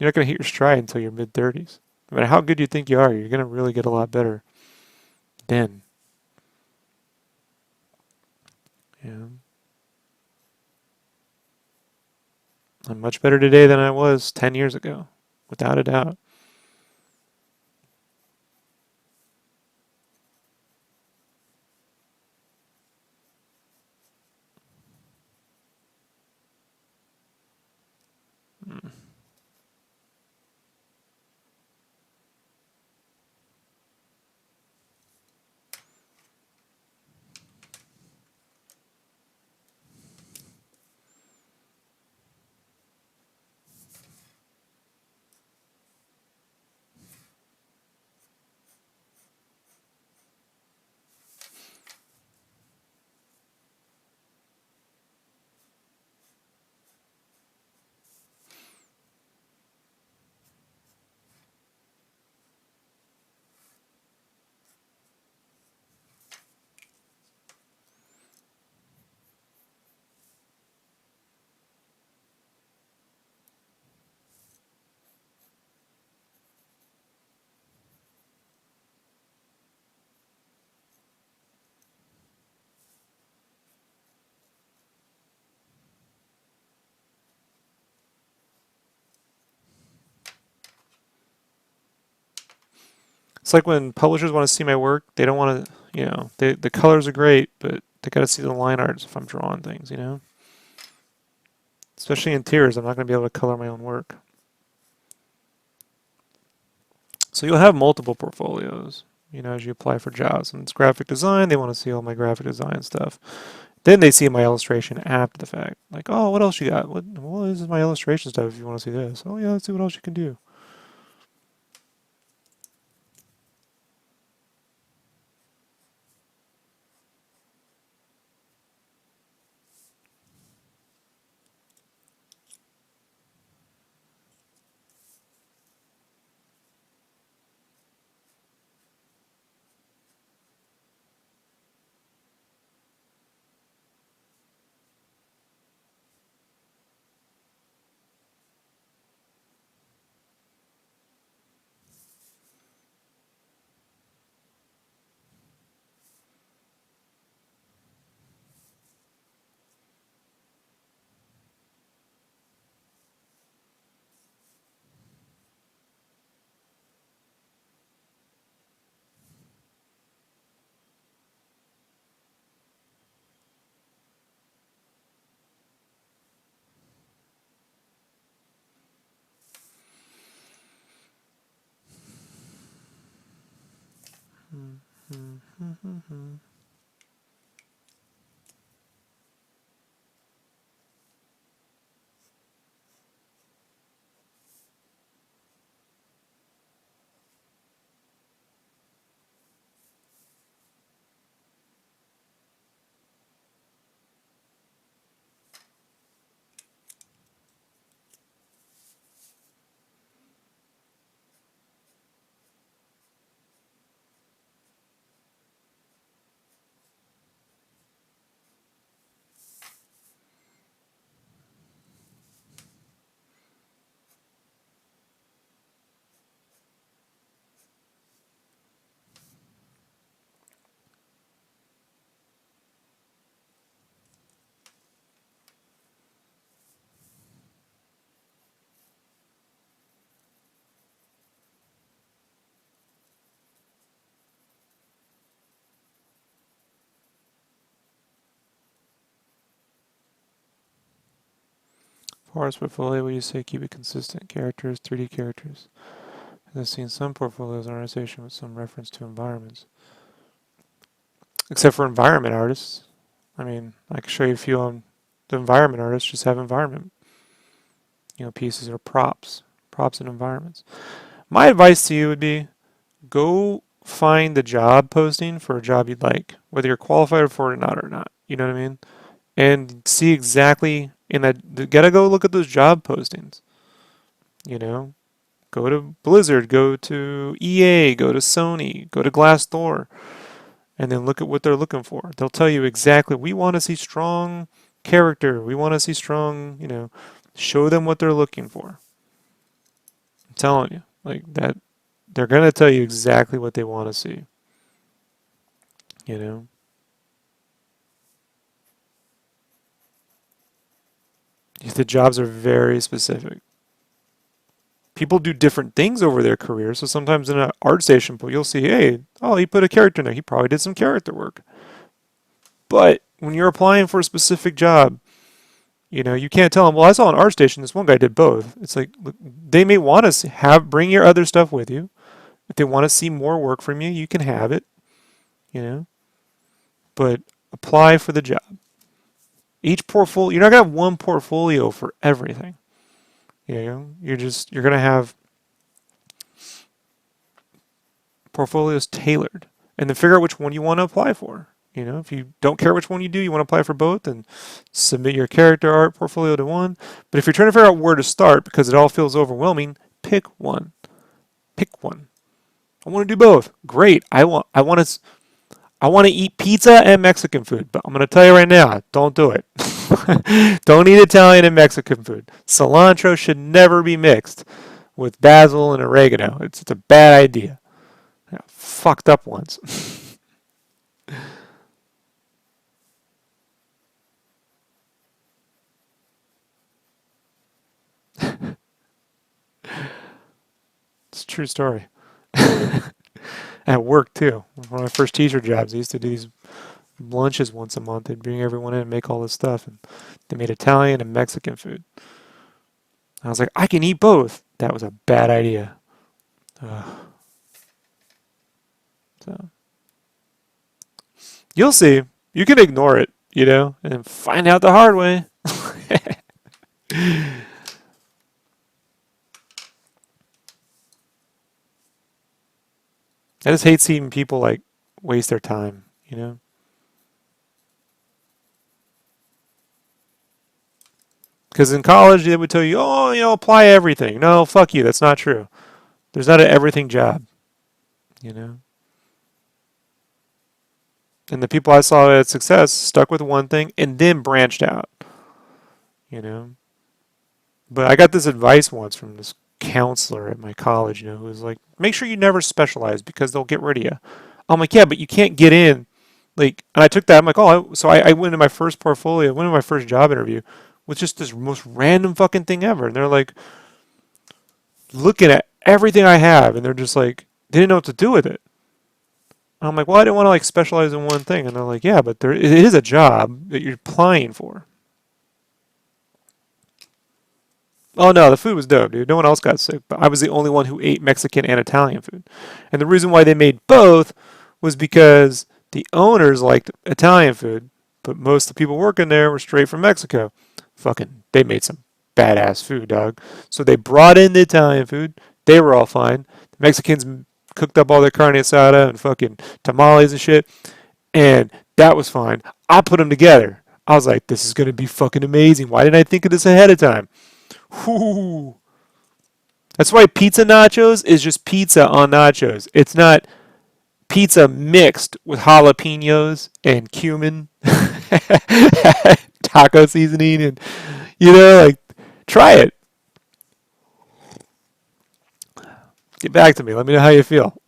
S1: gonna hit your stride until your mid 30s. No matter how good you think you are, you're gonna really get a lot better then. Yeah. I'm much better today than I was 10 years ago, without a doubt. Mm. It's like when publishers want to see my work, they don't want to, the colors are great, but They got to see the line arts if I'm drawing things, you know? Especially interiors, I'm not going to be able to color my own work. So you'll have multiple portfolios, you know, as you apply for jobs. And it's graphic design, they want to see all my graphic design stuff. Then they see my illustration after the fact. Like, oh, what else you got? Well, this is my illustration stuff if you want to see this. Oh, yeah, let's see what else you can do. For its portfolio, we say keep it consistent. Characters, 3D characters. I've seen some portfolios on organization with some reference to environments. Except for environment artists. I mean, I can show you a few on the environment artists, just have environment, you know, pieces or props and environments. My advice to you would be go find the job posting for a job you'd like, whether you're qualified for it or not, you know what I mean? And see exactly in that, gotta go look at those job postings, you know? Go to Blizzard, go to EA, go to Sony, go to Glassdoor, and then look at what they're looking for. They'll tell you exactly, we want to see strong character, we want to see strong, you know, show them what they're looking for. I'm telling you, like that, they're going to tell you exactly what they want to see, you know. The jobs are very specific. People do different things over their career, so sometimes in an art station, you'll see, hey, oh, he put a character in there. He probably did some character work. But when you're applying for a specific job, you know, you can't tell them, well, I saw an art station, this one guy did both. It's like, look, they may want to bring your other stuff with you. If they want to see more work from you, you can have it, you know. But apply for the job. Each portfolio, you're not going to have one portfolio for everything. You know, you're going to have portfolios tailored and then figure out which one you want to apply for. You know, if you don't care which one you do, you want to apply for both, then submit your character art portfolio to one. But if you're trying to figure out where to start because it all feels overwhelming, pick one. Pick one. I want to do both. Great. I want to eat pizza and Mexican food, but I'm going to tell you right now, don't do it. Don't eat Italian and Mexican food. Cilantro should never be mixed with basil and oregano. It's a bad idea. I got fucked up once. It's a true story. At work too. One of my first teacher jobs, I used to do these lunches once a month. They'd bring everyone in and make all this stuff. And they made Italian and Mexican food. I was like, I can eat both. That was a bad idea. So you'll see. You can ignore it, and find out the hard way. I just hate seeing people like waste their time. Because in college they would tell you, oh, apply everything. No, fuck you. That's not true. There's not an everything job. And the people I saw at success stuck with one thing and then branched out. But I got this advice once from this counselor at my college, who was like, make sure you never specialize because they'll get rid of you. I'm like, yeah, but you can't get in. And I took that. I'm like, so I went into my first portfolio, went into my first job interview with just this most random fucking thing ever. And they're like, looking at everything I have, and they're just like, they didn't know what to do with it. And I'm like, well, I didn't want to specialize in one thing. And they're like, yeah, but it is a job that you're applying for. Oh no, the food was dope, dude. No one else got sick, but I was the only one who ate Mexican and Italian food. And the reason why they made both was because the owners liked Italian food, but most of the people working there were straight from Mexico. They made some badass food, dog. So they brought in the Italian food. They were all fine. The Mexicans cooked up all their carne asada and fucking tamales and shit, and that was fine. I put them together. I was like, this is going to be fucking amazing. Why didn't I think of this ahead of time? Whew. That's why pizza nachos is just pizza on nachos. It's not pizza mixed with jalapenos and cumin, taco seasoning, and try it. Get back to me. Let me know how you feel.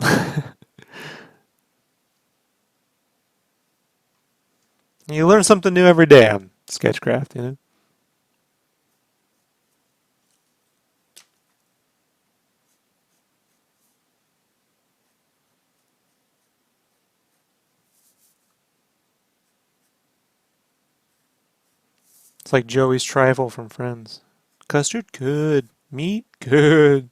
S1: You learn something new every day on SketchCraft. It's like Joey's trifle from Friends. Custard, good. Meat, good.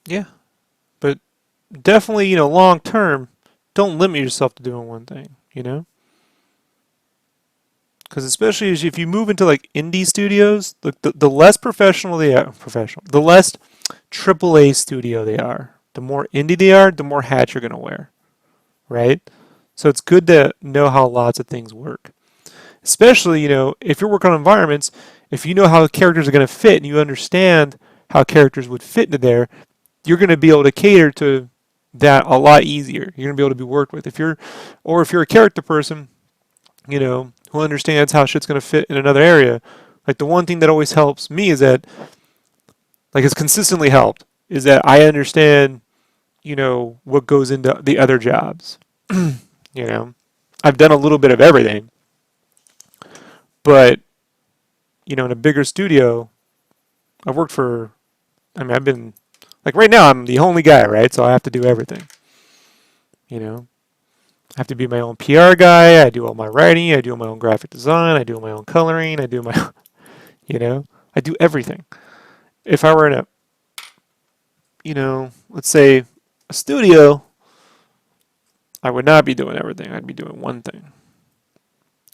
S1: Yeah. But definitely, long term, don't limit yourself to doing one thing. Because especially if you move into like indie studios, the less professional they are, the less AAA studio they are, the more indie they are, the more hats you're going to wear, right? So it's good to know how lots of things work. Especially, if you're working on environments, if you know how characters are going to fit and you understand how characters would fit into there, you're going to be able to cater to that a lot easier. You're going to be able to be worked with. If you're a character person, who understands how shit's going to fit in another area, like the one thing that always helps me is that, like has consistently helped, is that I understand what goes into the other jobs. You know, I've done a little bit of everything, but in a bigger studio, I've worked for. I mean, I've been like right now, I'm the only guy, right? So I have to do everything. I have to be my own PR guy. I do all my writing. I do my own graphic design. I do my own coloring. I do my, I do everything. If I were in a, let's say a studio, I would not be doing everything. I'd be doing one thing.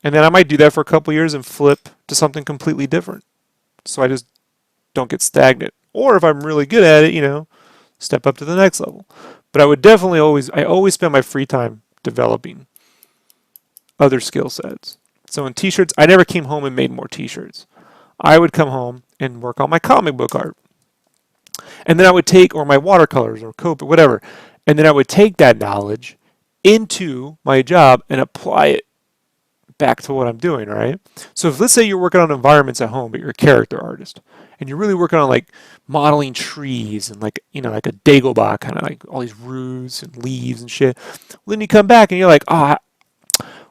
S1: And then I might do that for a couple years and flip to something completely different. So I just don't get stagnant. Or if I'm really good at it, step up to the next level. But I would definitely I always spend my free time developing other skill sets. So in t-shirts, I never came home and made more t-shirts. I would come home and work on my comic book art. And then I would take, or my watercolors or Copic, whatever. And then I would take that knowledge into my job and apply it back to what I'm doing, right? So if let's say you're working on environments at home, but you're a character artist, and you're really working on like modeling trees and like, like a Dagobah, kind of like all these roots and leaves and shit. Well, then you come back and you're like,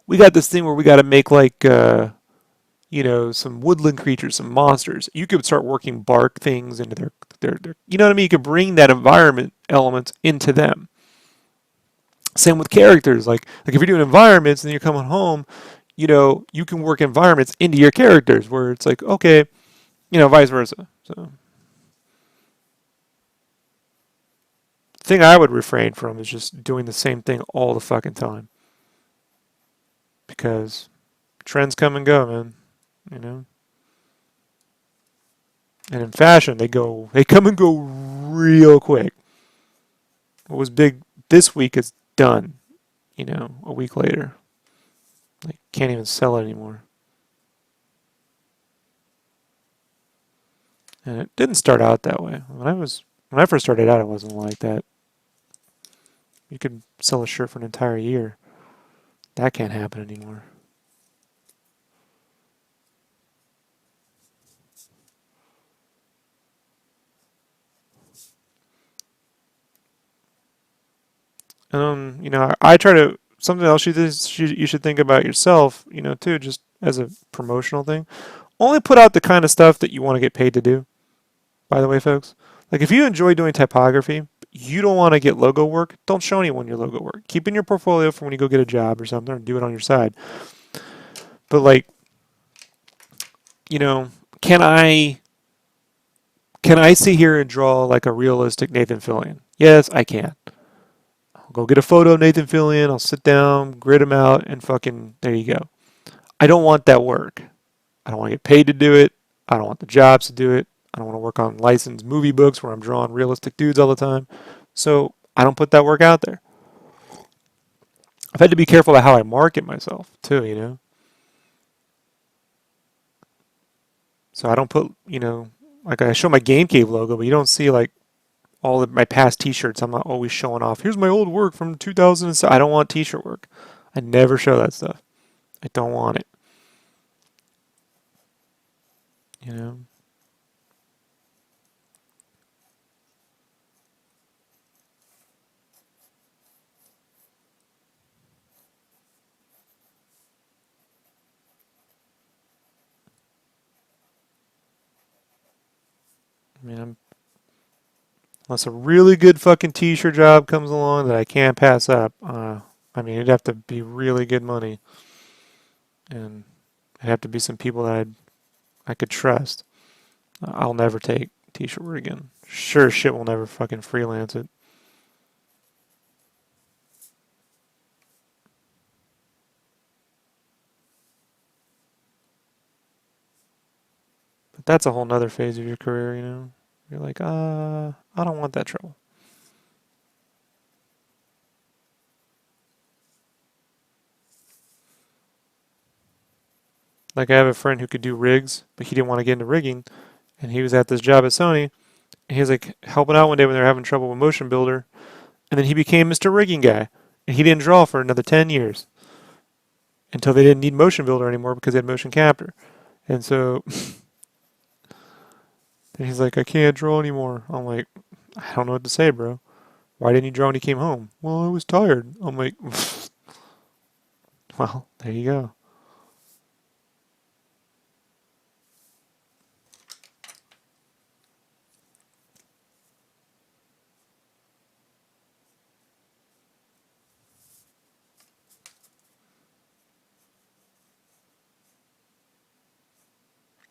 S1: we got this thing where we got to make like, some woodland creatures, some monsters. You could start working bark things into their, you know what I mean? You could bring that environment element into them. Same with characters. Like if you're doing environments and then you're coming home, you can work environments into your characters where it's like, okay, vice versa. So, the thing I would refrain from is just doing the same thing all the fucking time. Because trends come and go, man. And in fashion, they come and go real quick. What was big this week is done, a week later. Like, can't even sell it anymore. And it didn't start out that way. When I first started out, it wasn't like that. You could sell a shirt for an entire year. That can't happen anymore. I try to, something else you should think about yourself, too, just as a promotional thing. Only put out the kind of stuff that you want to get paid to do, by the way, folks. Like, if you enjoy doing typography, you don't want to get logo work, don't show anyone your logo work. Keep in your portfolio for when you go get a job or something, or do it on your side. But, like, can I sit here and draw like a realistic Nathan Fillion? Yes, I can. I'll go get a photo of Nathan Fillion, I'll sit down, grid him out, and fucking, there you go. I don't want that work. I don't want to get paid to do it. I don't want the jobs to do it. I don't want to work on licensed movie books where I'm drawing realistic dudes all the time. So I don't put that work out there. I've had to be careful about how I market myself too, So I don't put, like I show my Game Cave logo, but you don't see like all of my past t-shirts. I'm not always showing off. Here's my old work from 2007. I don't want t-shirt work. I never show that stuff. I don't want it. You know? I mean, unless a really good fucking t-shirt job comes along that I can't pass up, I mean, it'd have to be really good money. And it'd have to be some people that I could trust. I'll never take t-shirt work again. Sure shit will never fucking freelance it. But that's a whole nother phase of your career. You're like, I don't want that trouble. Like I have a friend who could do rigs, but he didn't want to get into rigging, and he was at this job at Sony, and he was like helping out one day when they were having trouble with Motion Builder, and then he became Mr. Rigging Guy, and he didn't draw for another 10 years until they didn't need Motion Builder anymore because they had Motion Capture, and so then he's like, I can't draw anymore. I'm like, I don't know what to say, bro. Why didn't you draw when you came home? Well, I was tired. I'm like, well, there you go.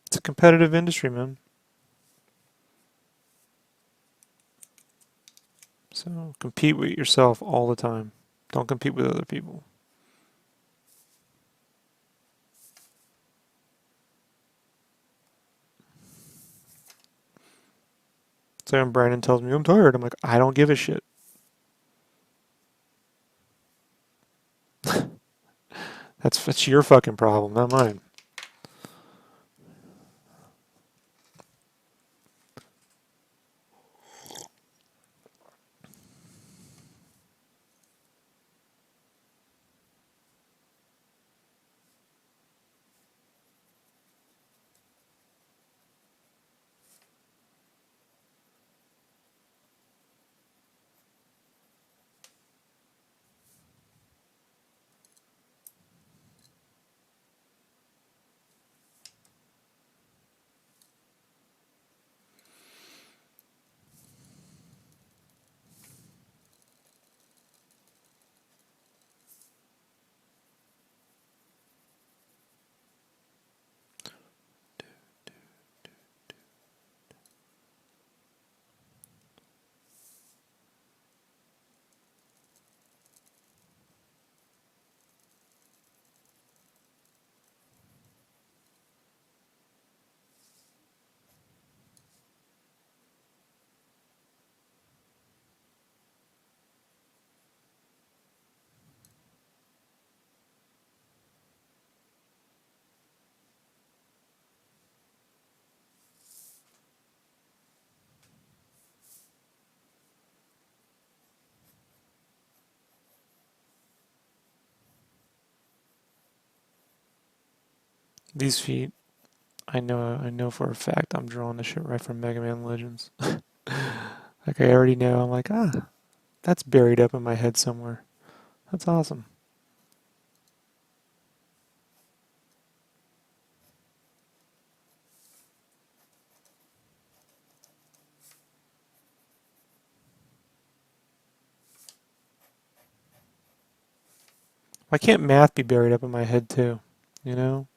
S1: It's a competitive industry, man. So compete with yourself all the time. Don't compete with other people. So when Brandon tells me I'm tired, I'm like, I don't give a shit. That's your fucking problem, not mine. These feet, I know for a fact I'm drawing the shit right from Mega Man Legends. Like I already know. I'm like, that's buried up in my head somewhere. That's awesome. Why can't math be buried up in my head too? You know?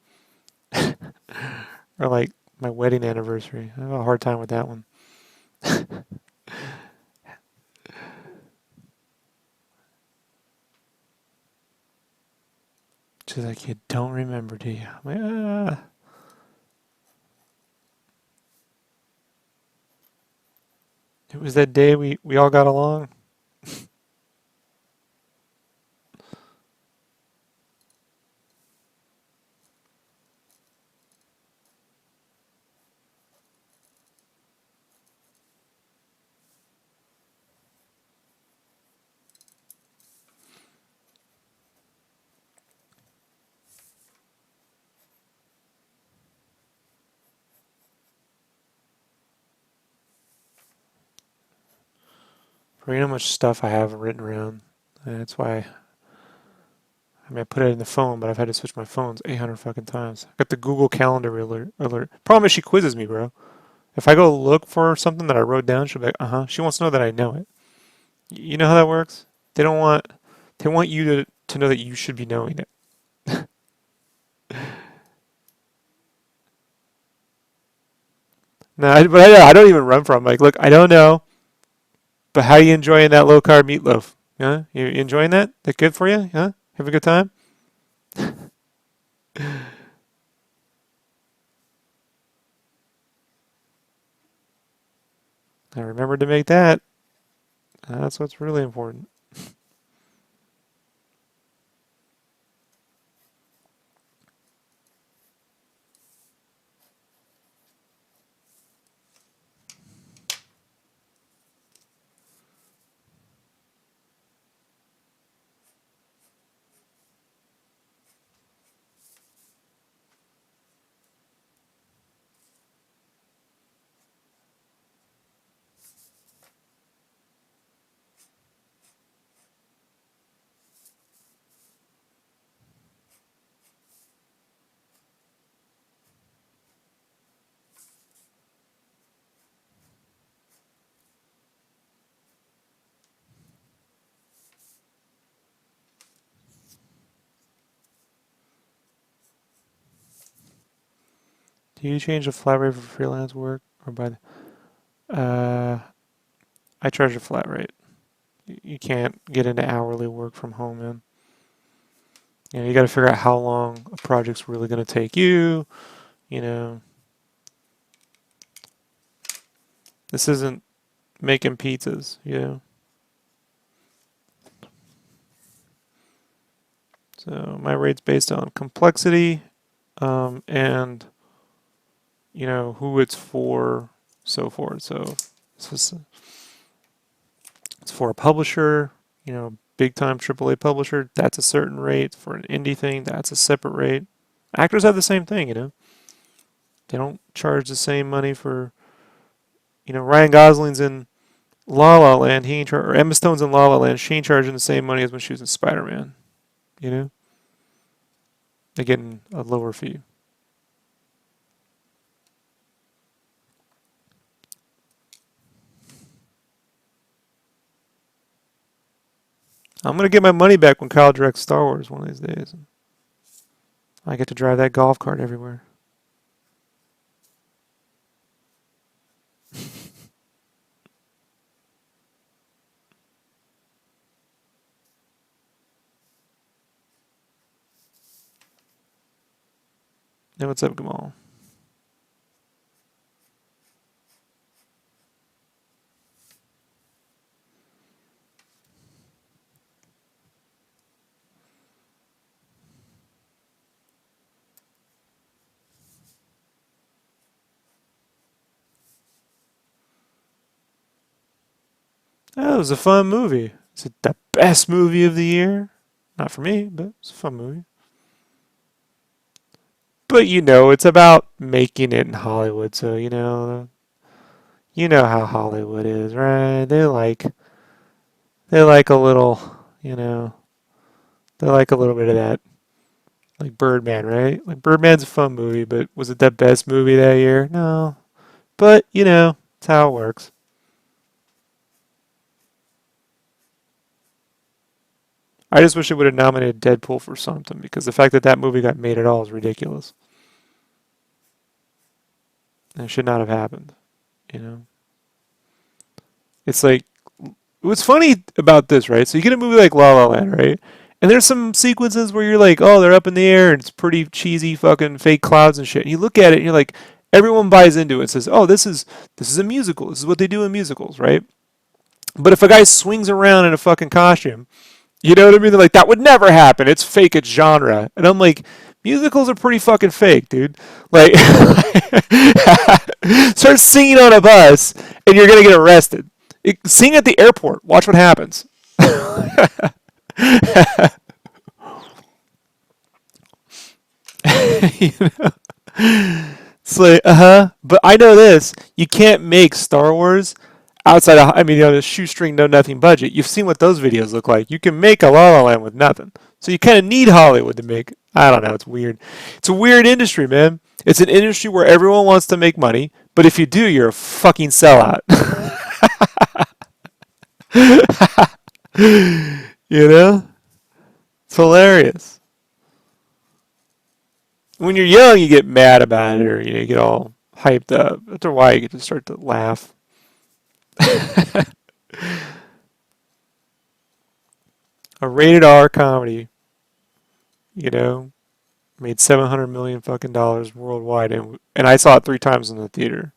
S1: Or like my wedding anniversary. I have a hard time with that one. She's like, you don't remember, do you? I'm like, It was that day we all got along. For you know how much stuff I have written around. That's why. I mean, I put it in the phone, but I've had to switch my phones 800 fucking times. I got the Google Calendar alert. Problem is, she quizzes me, bro. If I go look for something that I wrote down, she'll be like, She wants to know that I know it. You know how that works? They don't want. They want you to know that you should be knowing it. No, I don't even run from. Like, look, I don't know, but how you enjoying that low carb meatloaf? Huh? You enjoying that? That good for you? Huh? Have a good time? I remembered to make that. That's what's really important. Do you change the flat rate for freelance work or by I charge a flat rate. You can't get into hourly work from home, man. You know, you got to figure out how long a project's really going to take you. You know, this isn't making pizzas, you know. So my rate's based on complexity and, you know, who it's for, so forth. So it's for a publisher, you know, big time AAA publisher, that's a certain rate. For an indie thing, that's a separate rate. Actors have the same thing, you know. They don't charge the same money for, you know, Ryan Gosling's in La La Land, he ain't or Emma Stone's in La La Land, she ain't charging the same money as when she was in Spider-Man, you know. They're getting a lower fee. I'm gonna get my money back when Kyle directs Star Wars one of these days. I get to drive that golf cart everywhere. Hey, what's up, Gamal? Oh, it was a fun movie. Is it the best movie of the year? Not for me, but it's a fun movie. But you know, it's about making it in Hollywood, so you know how Hollywood is, right? They like a little, you know, they like a little bit of that. Like Birdman, right? Like Birdman's a fun movie, but was it the best movie that year? No. But, you know, it's how it works. I just wish it would have nominated Deadpool for something because the fact that that movie got made at all is ridiculous. And it should not have happened, you know? It's like, what's funny about this, right? So you get a movie like La La Land, right? And there's some sequences where you're like, oh, they're up in the air and it's pretty cheesy fucking fake clouds and shit. And you look at it and you're like, everyone buys into it and says, oh, this is a musical. This is what they do in musicals, right? But if a guy swings around in a fucking costume, you know what I mean? They're like, that would never happen. It's fake. It's genre. And I'm like, musicals are pretty fucking fake, dude. Like, start singing on a bus and you're going to get arrested. Sing at the airport. Watch what happens. You know? It's like, But I know this. You can't make Star Wars outside of, I mean, a shoestring, no nothing budget. You've seen what those videos look like. You can make a La La Land with nothing. So you kind of need Hollywood to make. I don't know. It's weird. It's a weird industry, man. It's an industry where everyone wants to make money, but if you do, you're a fucking sellout. You know? It's hilarious. When you're young, you get mad about it, or you get all hyped up. After a while, you get to start to laugh. A rated R comedy, you know, made 700 million fucking dollars worldwide, and I saw it 3 times in the theater.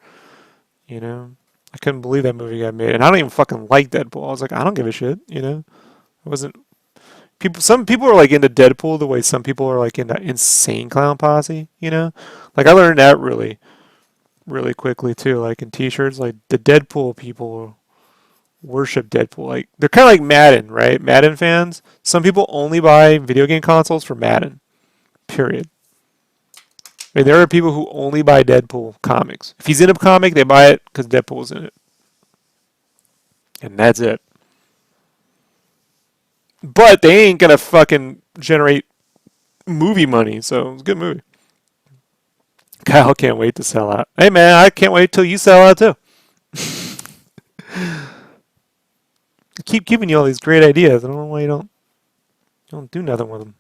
S1: You know, I couldn't believe that movie got made, and I don't even fucking like Deadpool. I was like, I don't give a shit. You know, I wasn't people. Some people are like into Deadpool the way some people are like into Insane Clown Posse. You know, like I learned that really quickly too. Like in T-shirts, like the Deadpool people worship Deadpool. Like they're kind of like Madden, right? Madden fans. Some people only buy video game consoles for Madden. Period. I mean, there are people who only buy Deadpool comics. If he's in a comic, they buy it because Deadpool's in it, and that's it. But they ain't gonna fucking generate movie money, so it's a good movie. Kyle can't wait to sell out. Hey man, I can't wait till you sell out too. I keep giving you all these great ideas. I don't know why you don't do nothing with them.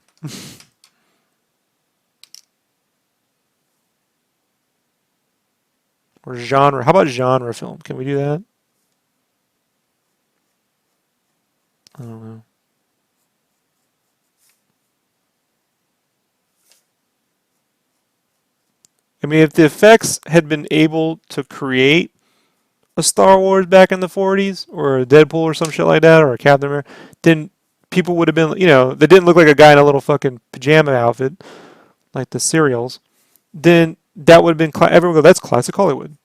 S1: Or genre. How about genre film? Can we do that? I don't know. I mean, if the effects had been able to create a Star Wars back in the 40s, or a Deadpool or some shit like that, or a Captain America, then people would have been, they didn't look like a guy in a little fucking pajama outfit, like the serials. Then that would have been, everyone would go, that's classic Hollywood.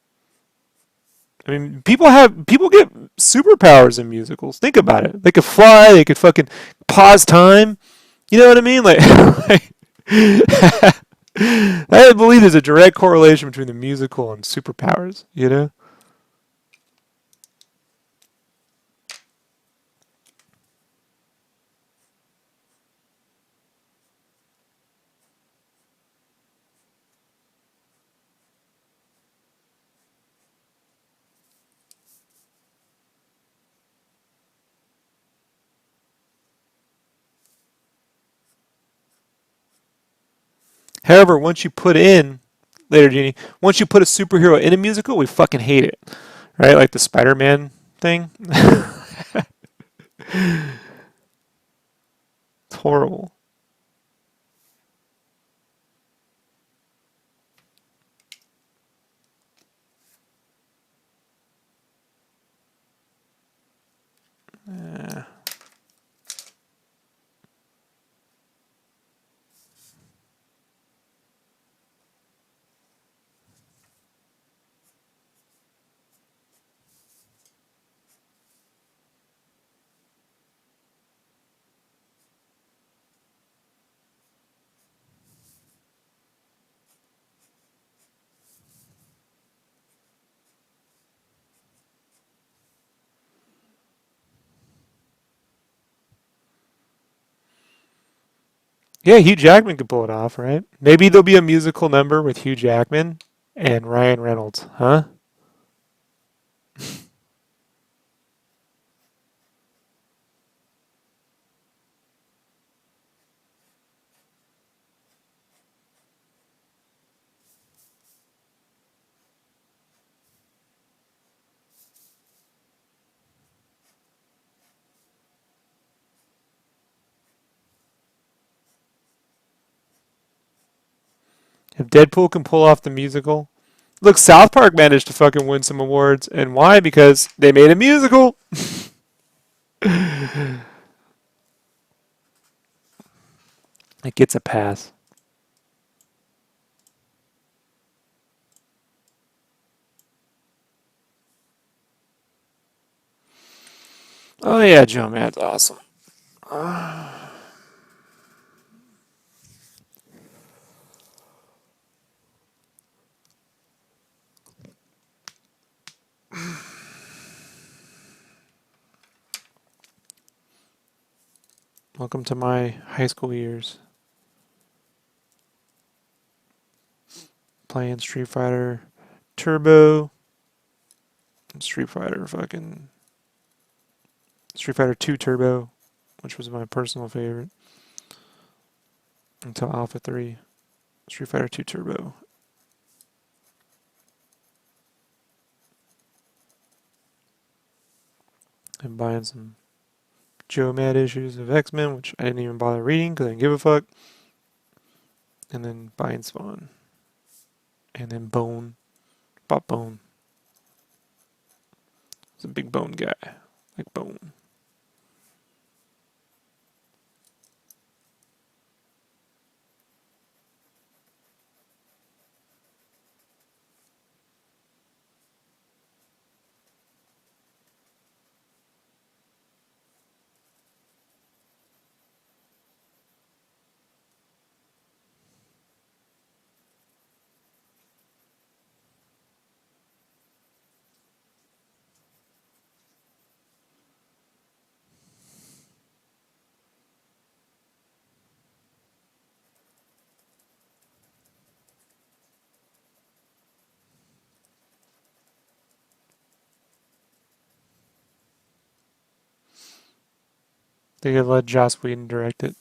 S1: I mean, people get superpowers in musicals. Think about it. They could fly, they could fucking pause time. You know what I mean? Like, I believe there's a direct correlation between the musical and superpowers, you know? However, once you put in, later, Genie, once you put a superhero in a musical, we fucking hate it. Right? Like the Spider Man thing. It's horrible. Uh, yeah, Hugh Jackman could pull it off, right? Maybe there'll be a musical number with Hugh Jackman and Ryan Reynolds, huh? If Deadpool can pull off the musical. Look, South Park managed to fucking win some awards. And why? Because they made a musical. It gets a pass. Oh, yeah, Joe, man, that's awesome. Welcome to my high school years. Playing Street Fighter Turbo. Street Fighter 2 Turbo, which was my personal favorite until Alpha 3. Street Fighter 2 Turbo. And buying some Joe Mad issues of X-Men, which I didn't even bother reading because I didn't give a fuck. And then buying Spawn. And then Bone. Bought Bone. He's a big bone guy. Like Bone. They could let Joss Whedon direct it.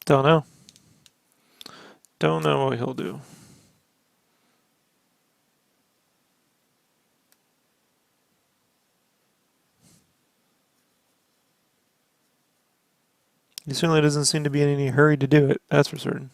S1: Don't know. Don't know what he'll do. He certainly doesn't seem to be in any hurry to do it, that's for certain.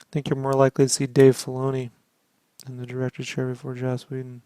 S1: I think you're more likely to see Dave Filoni in the director's chair before Joss Whedon.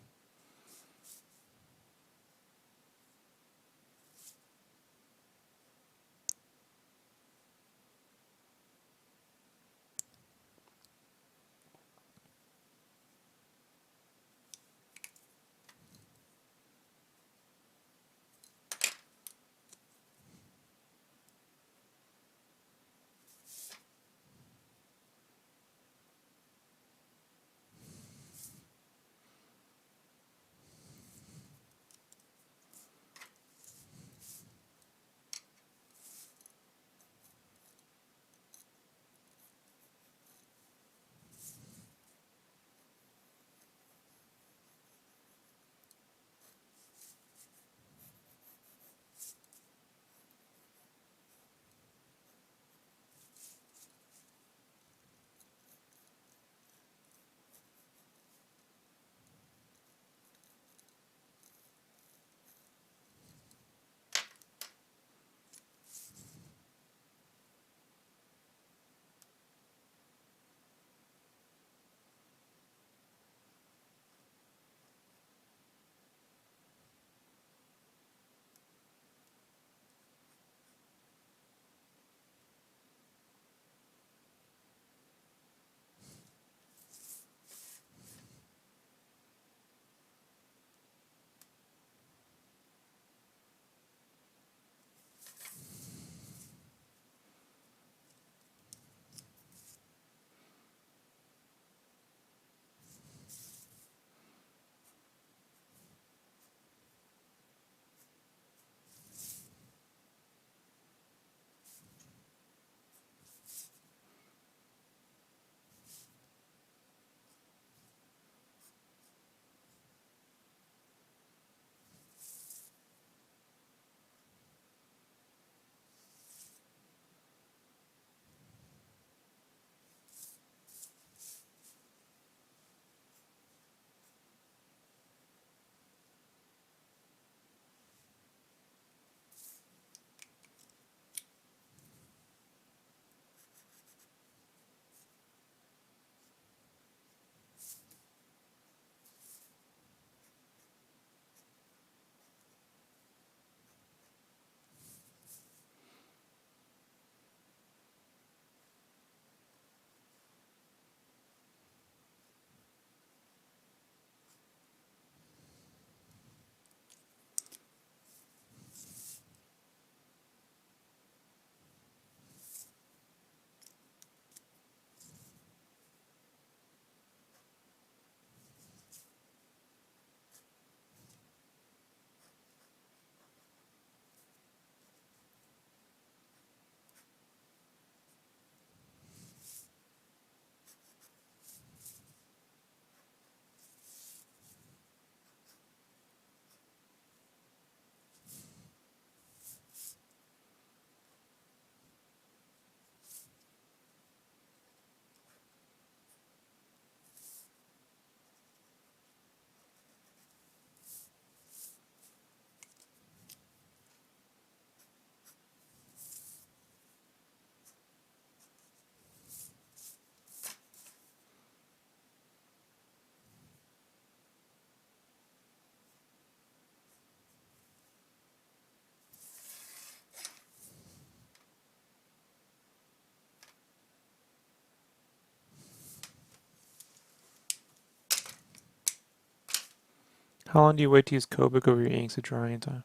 S1: How long do you wait to use Copic over your inks at drying time?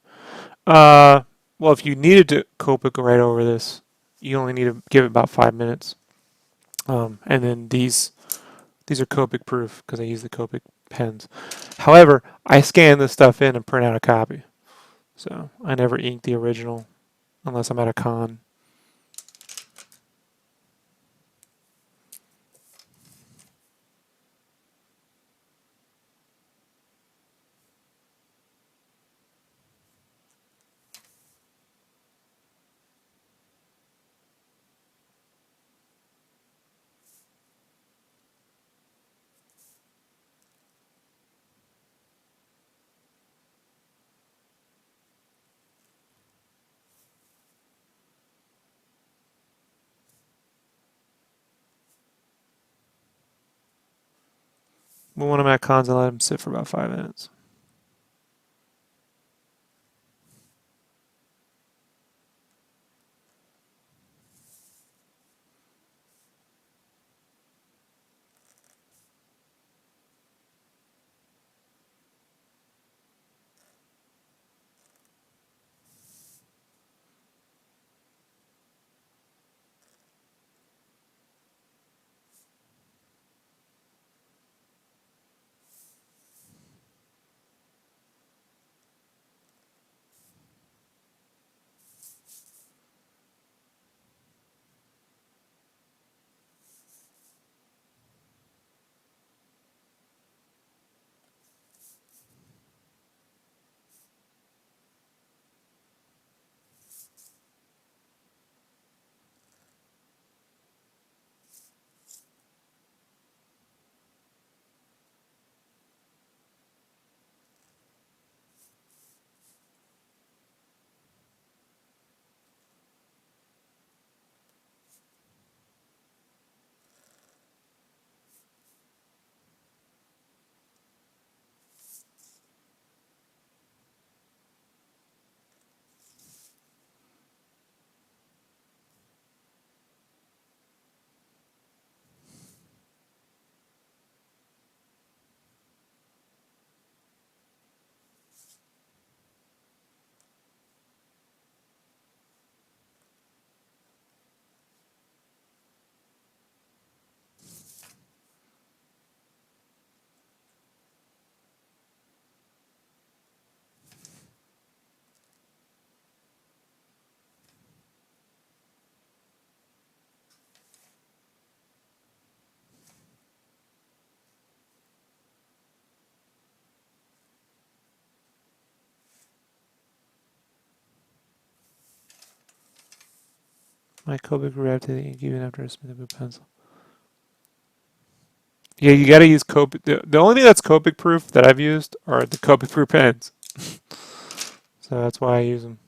S1: Well, if you needed to Copic right over this, you only need to give it about 5 minutes. And then these are Copic proof because I use the Copic pens. However, I scan this stuff in and print out a copy. So I never ink the original unless I'm at a con. But when I'm at cons, I let them sit for about 5 minutes. My Copic reacted the ink even after I smooth a pencil. Yeah, you got to use Copic. The only thing that's Copic proof that I've used are the Copic proof pens. So that's why I use them.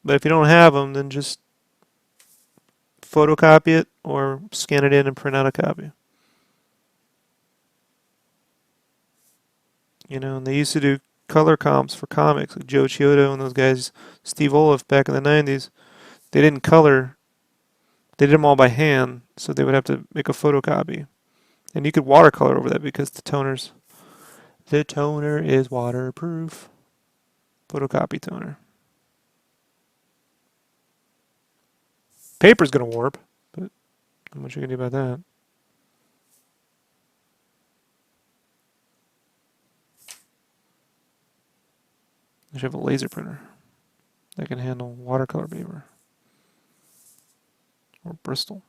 S1: But if you don't have them, then just photocopy it or scan it in and print out a copy. You know, and they used to do color comps for comics, like Joe Chiodo and those guys, Steve Oliff back in the 90s. They didn't color, they did them all by hand, so they would have to make a photocopy. And you could watercolor over that because the toner is waterproof. Photocopy toner. Paper's going to warp, but not much you can do about that. I should have a laser printer that can handle watercolor paper. Or Bristol.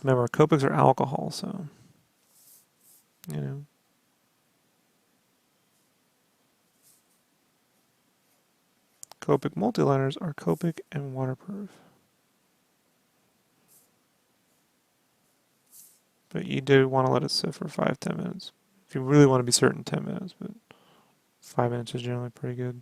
S1: Remember, Copics are alcohol, so, you know. Copic multiliners are Copic and waterproof. But you do want to let it sit for 5-10 minutes. If you really want to be certain, 10 minutes, but 5 minutes is generally pretty good.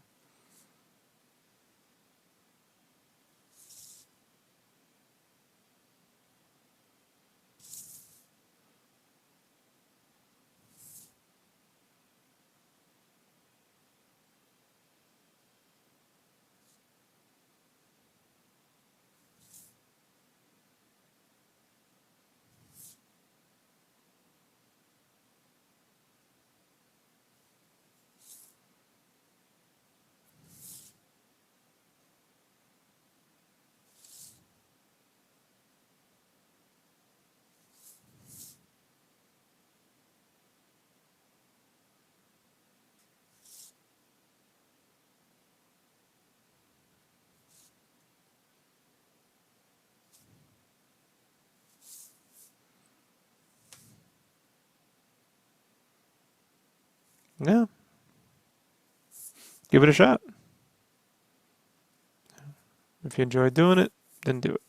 S1: Yeah. Give it a shot. If you enjoy doing it, then do it.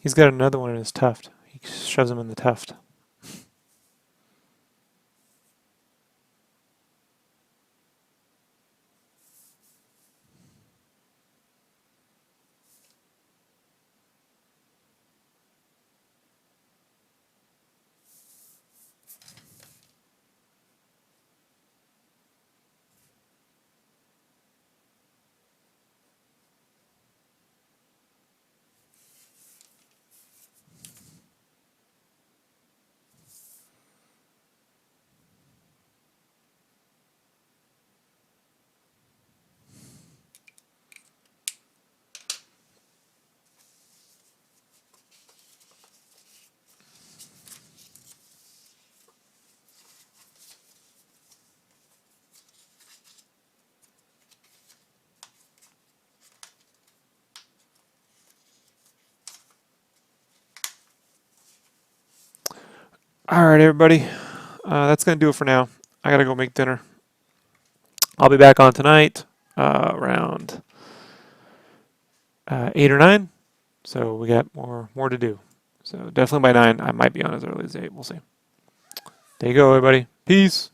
S1: He's got another one in his tuft. He shoves him in the tuft. All right, everybody. That's going to do it for now. I got to go make dinner. I'll be back on tonight around 8 or 9. So we got more to do. So definitely by 9, I might be on as early as 8. We'll see. There you go, everybody. Peace.